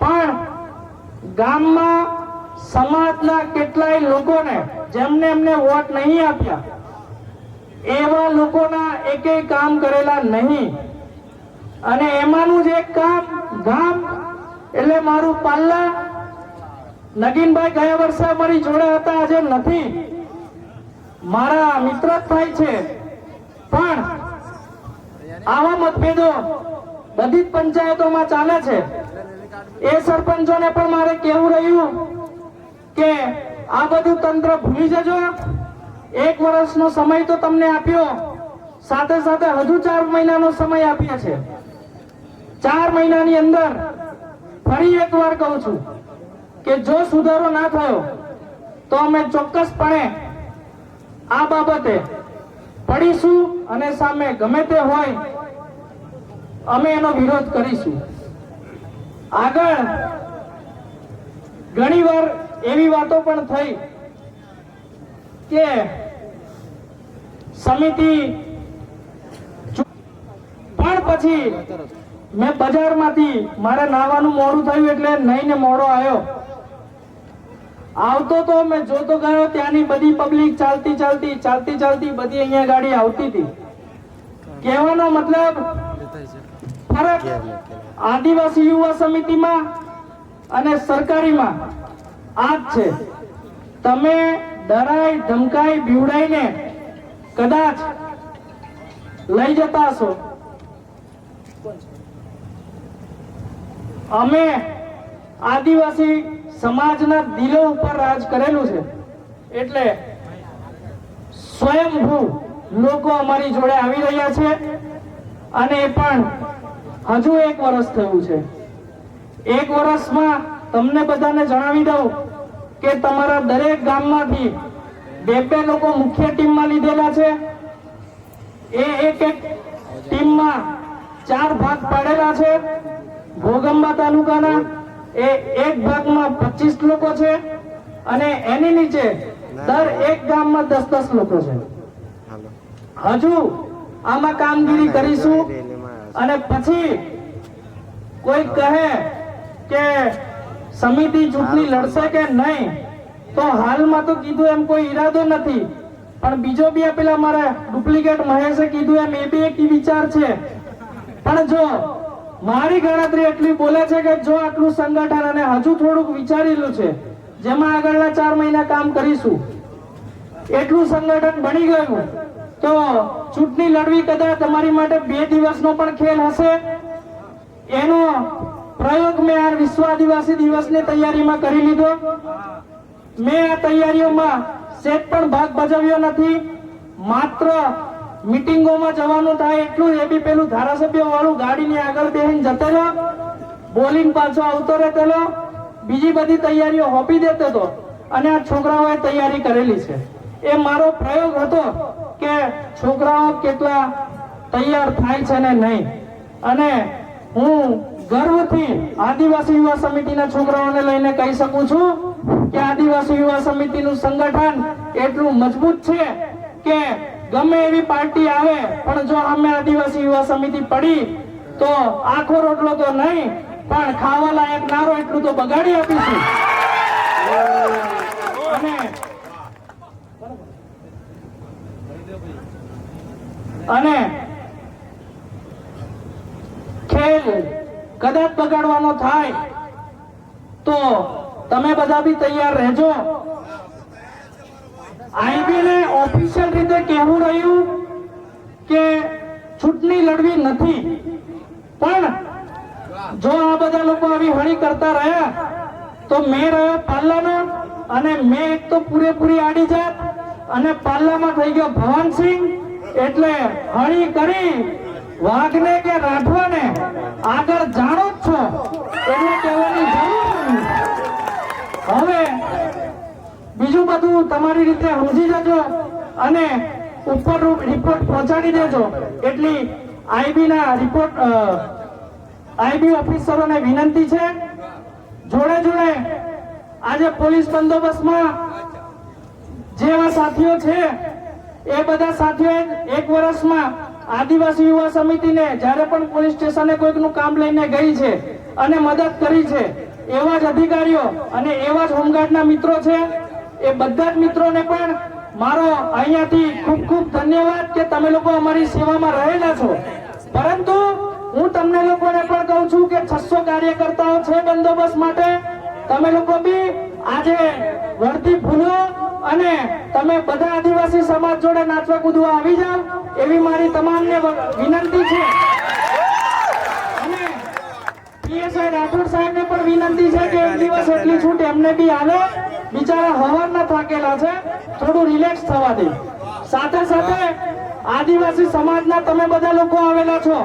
પણ ગામમાં સમાજના કેટલાય લોકોને જેમને એમને વોટ નહીં આપ્યા એવા લોકોના એકેય કામ કરેલા નહીં. અને એમાંનું જ એક કામ ગામ એટલે મારું પાલ્લા. નગીનભાઈ ગયા વર્ષે અમારી જોડે હતા, આજે નથી, મારા મિત્ર જ થાય છે. પણ આવા મતભેદો બધી જ પંચાયતોમાં ચાલે છે. એ સરપંચોને પણ મારે કહેવું રહ્યું કે આ બધું તંત્ર ભૂલી જજો. 1 વર્ષનો સમય તો તમને આપ્યો, સાથે સાથે હજુ 4 મહિનાનો સમય આપ્યો છે. 4 મહિનાની અંદર ફરી એકવાર કહું છું કે જો સુધારો ના થયો તો અમે ચોક્કસપણે આ બાબતે પડીશું અને સામે ગમે તે હોય અમે એનો વિરોધ કરીશું. આગળ ઘણીવાર એવી વાતો પણ થઈ કે સમિતિ પણ પછી મેં બજારમાંથી મારે નાવાનું મોડું થયું એટલે નહીં મોડો આવ્યો. આવતો તો મેં જોતો ગયો ત્યાંની બધી પબ્લિક ચાલતી બધી અહીંયા ગાડી આવતી હતી. કહેવાનો મતલબ ફરક આદિવાસી યુવા સમિતિમાં અને સરકારીમાં આ જ છે. તમે ડરાઈ ધમકાઈ બીવડાઈને કદાચ લઈ જતા હશો. અમે આદિવાસી સમાજના દિલો ઉપર રાજ કરેલું છે એટલે સ્વયંભૂ લોકો અમારી જોડે આવી રહ્યા છે અને એ પણ હજુ 1 વર્ષ થયું છે. 1 વર્ષમાં તમને બધાને જણાવી દઉં કે તમારા દરેક ગામમાંથી 2 લોકો મુખ્ય ટીમમાં લીધેલા છે. એ એક ટીમમાં 4 ભાગ પાડેલા છે. ભોગંબા તાલુકાના એ એક ભાગમાં 25 લોકો છે અને એની નીચે દર એક ગામમાં 10-10 લોકો છે. હજુ આમાં કામગીરી કરીશું અને પછી કોઈ કહે કે સમિતિ ચૂંટણી લડશે કે નહીં તો હાલમાં તો કીધું એમ કોઈ ઈરાદો નથી. પણ બીજો બી પેલા મારા ડુપ્લિકેટ મહેશે કીધું એમ એ બી એક વિચાર છે. પણ જો મારી ગણતરી એટલી બોલે છે કે જો આટલું સંગઠન અને હજુ થોડુંક વિચારેલું છે જેમાં આગળના 4 મહિના કામ કરીશું એટલું સંગઠન બની ગયું તો ચૂંટણી લડવી કદાચ તમારી માટે 2 દિવસનો પણ ખેલ હશે. એનો પ્રયોગ મેં આ વિશ્વ આદિવાસી દિવસની તૈયારીમાં કરી લીધો. મેં આ તૈયારીઓમાં સેટ પણ ભાગ ભજવ્યો નથી. માત્ર મીટિંગોમાં જવાનું થાય એટલું, એ બી પેલું ધારાસભ્ય વાળું ગાડીની આગળ બેસીને જતેલો, બોલીને પાછો આવતો રહેતેલો, બીજી બધી તૈયારીઓ હોપી દેતો હતો. અને આ છોકરાઓએ તૈયારી કરેલી છે. એ મારો પ્રયોગ હતો કે છોકરાઓ કેટલા તૈયાર થાય છે ને નહીં. અને હું ગર્વથી આદિવાસી યુવા સમિતિના છોકરાઓને લઈને કહી શકું છું કે આદિવાસી યુવા સમિતિનું સંગઠન એટલું મજબૂત છે કે ગમે એવી પાર્ટી આવે પણ જો અમે આદિવાસી યુવા સમિતિ પડી તો આખો રોટલો તો નહીં પણ ખાવા લાયક નારો એટલું તો બગાડી આપીશું. અને ખેલ કદાચ બગાડવાનો થાય તો તમે બધા બી તૈયાર રહેજો. આઈબી ને ઓફિશિયલ રીતે કહેવું રહ્યું કે ચૂંટણી લડવી નથી, પણ જો આ બધા લોકો આવી હળી કરતા રહ્યા તો મેં રહ્યો પાલ્લાનો, અને મેં એક તો પૂરેપૂરી આડી જાત અને પાલ્લામાં થઈ ગયો ભવાનસિંહ. એટલે હળી કરી વાઘને કે રાઠવાને આગળ જાણો જ છો એટલે કહેવાની જરૂર નથી. હવે બીજું બધું તમારી રીતે સમજી જજો અને ઉપર રિપોર્ટ પહોંચાડી દેજો. એટલી આઈબી ના રિપોર્ટ આઈબી ઓફિસરોને વિનંતી છે. જોડે જોડે આજે પોલીસ બંદોબસ્તમાં જેવા સાથીઓ છે એ બધા સાથીઓ એક વર્ષમાં આદિવાસી યુવા સમિતિને જ્યારે પણ પોલીસ સ્ટેશને કોઈકનું કામ લઈને ગઈ છે અને મદદ કરી છે, એવા જ અધિકારીઓ અને એવા જ હોમગાર્ડના મિત્રો છે. એ બધા જ મિત્રોને પણ મારો અહીંયાથી ખૂબ ખૂબ ધન્યવાદ કે તમે લોકો અમારી સેવામાં રહેલા છો. પરંતુ હું તમને લોકોને પણ કહું છું કે 600 કાર્યકર્તાઓ છે બંદોબસ્ત માટે. તમે લોકો બી આજે વર્દી ભૂલો અને તમે બધા આદિવાસી સમાજ જોડે નાચવા કૂદવા આવી જાવ એવી મારી તમામને વિનંતી છે. અને પીએસઆઈ રાઠોડ સાહેબને પણ વિનંતી છે કે એક દિવસ એટલી છૂટ એમને બી આલે. બિચારા હવારના થાકેલા છે, થોડું રિલેક્સ થવા દે. સાથે સાથે આદિવાસી સમાજના તમે બધા લોકો આવેલા છો.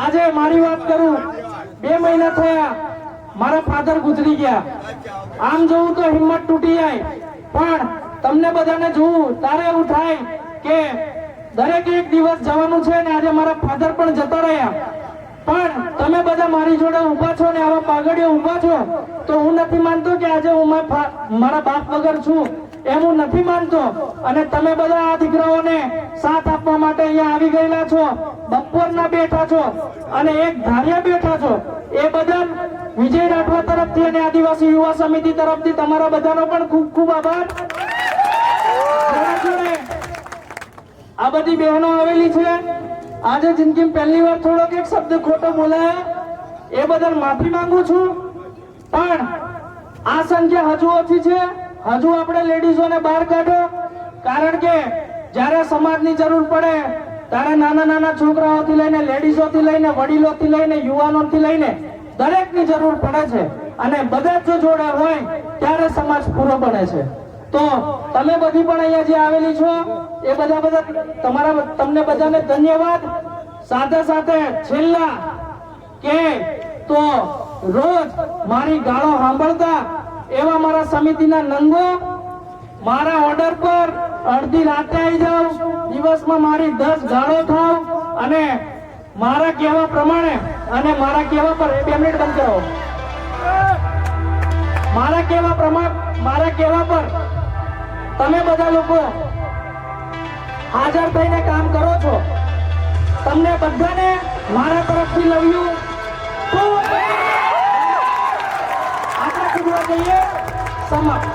આજે મારી વાત કરું, 2 મહિના થયા મારા ફાધર ગુજરી ગયા. આમ જોવું તો હિંમત તૂટી જાય, પણ તમને બધાને જોવું તારે એવું થાય કે દરેક એક દિવસ જવાનું છે ને આજે મારા ફાધર પણ જતા રહ્યા. પણ તમે બધા મારી જોડે ઊભા છો ને આવા પાઘડીઓ ઊભા છો તો હું નથી માનતો કે આજે હું મારા બાપ વગર છું, એમ હું નથી માનતો. અને તમે બધા આ દીકરાઓને સાથ આપવા માટે અહીંયા આવી ગયેલા છો, બપોરના બેઠા છો અને એક ધારિયા બેઠા છો. એ બદલ વિજય રાઠવા તરફથી અને આદિવાસી યુવા સમિતિ તરફથી તમારા બધાનો પણ ખૂબ ખૂબ આભાર. આ બધી બહેનો આવેલી છે. આજે જિંદગી પહેલી વાર થોડોક એક શબ્દ ખોટો બોલાયો, એ બદલ માફી માંગુ છું. પણ આ સંખ્યા હજુ ઓછી છે. હજુ આપણે લેડીઝોને બહાર કાઢો, કારણ કે જ્યારે સમાજની જરૂર પડે ત્યારે નાના નાના છોકરાઓથી લઈને લેડીઝોથી લઈને વડીલોથી લઈને યુવાનોથી લઈને દરેકની જરૂર પડે છે. અને બધા જો જોડે હોય ત્યારે સમાજ પૂરો બને છે. તો તમે બધી પણ અહીંયા જે આવેલી છો એ બધા તમને બધાને ધન્યવાદ. સાથે સાથે છેલ્લા કે તો રોજ મારી ગાળો સાંભળતા એવા મારા સમિતિના નંગો મારા ઓર્ડર પર અડધી રાતે આવી જાવ, દિવસમાં મારી 10 ગાળો થાવ અને મારા કહેવા પ્રમાણે અને મારા કહેવા પર 2 મિનિટ બંધ કરો. મારા કહેવા પર તમે બધા લોકો હાજર થઈને કામ કરો છો. તમને બધાને મારા તરફથી લવ યુ. આપણે કૂદવા જઈએ સમાપ્ત.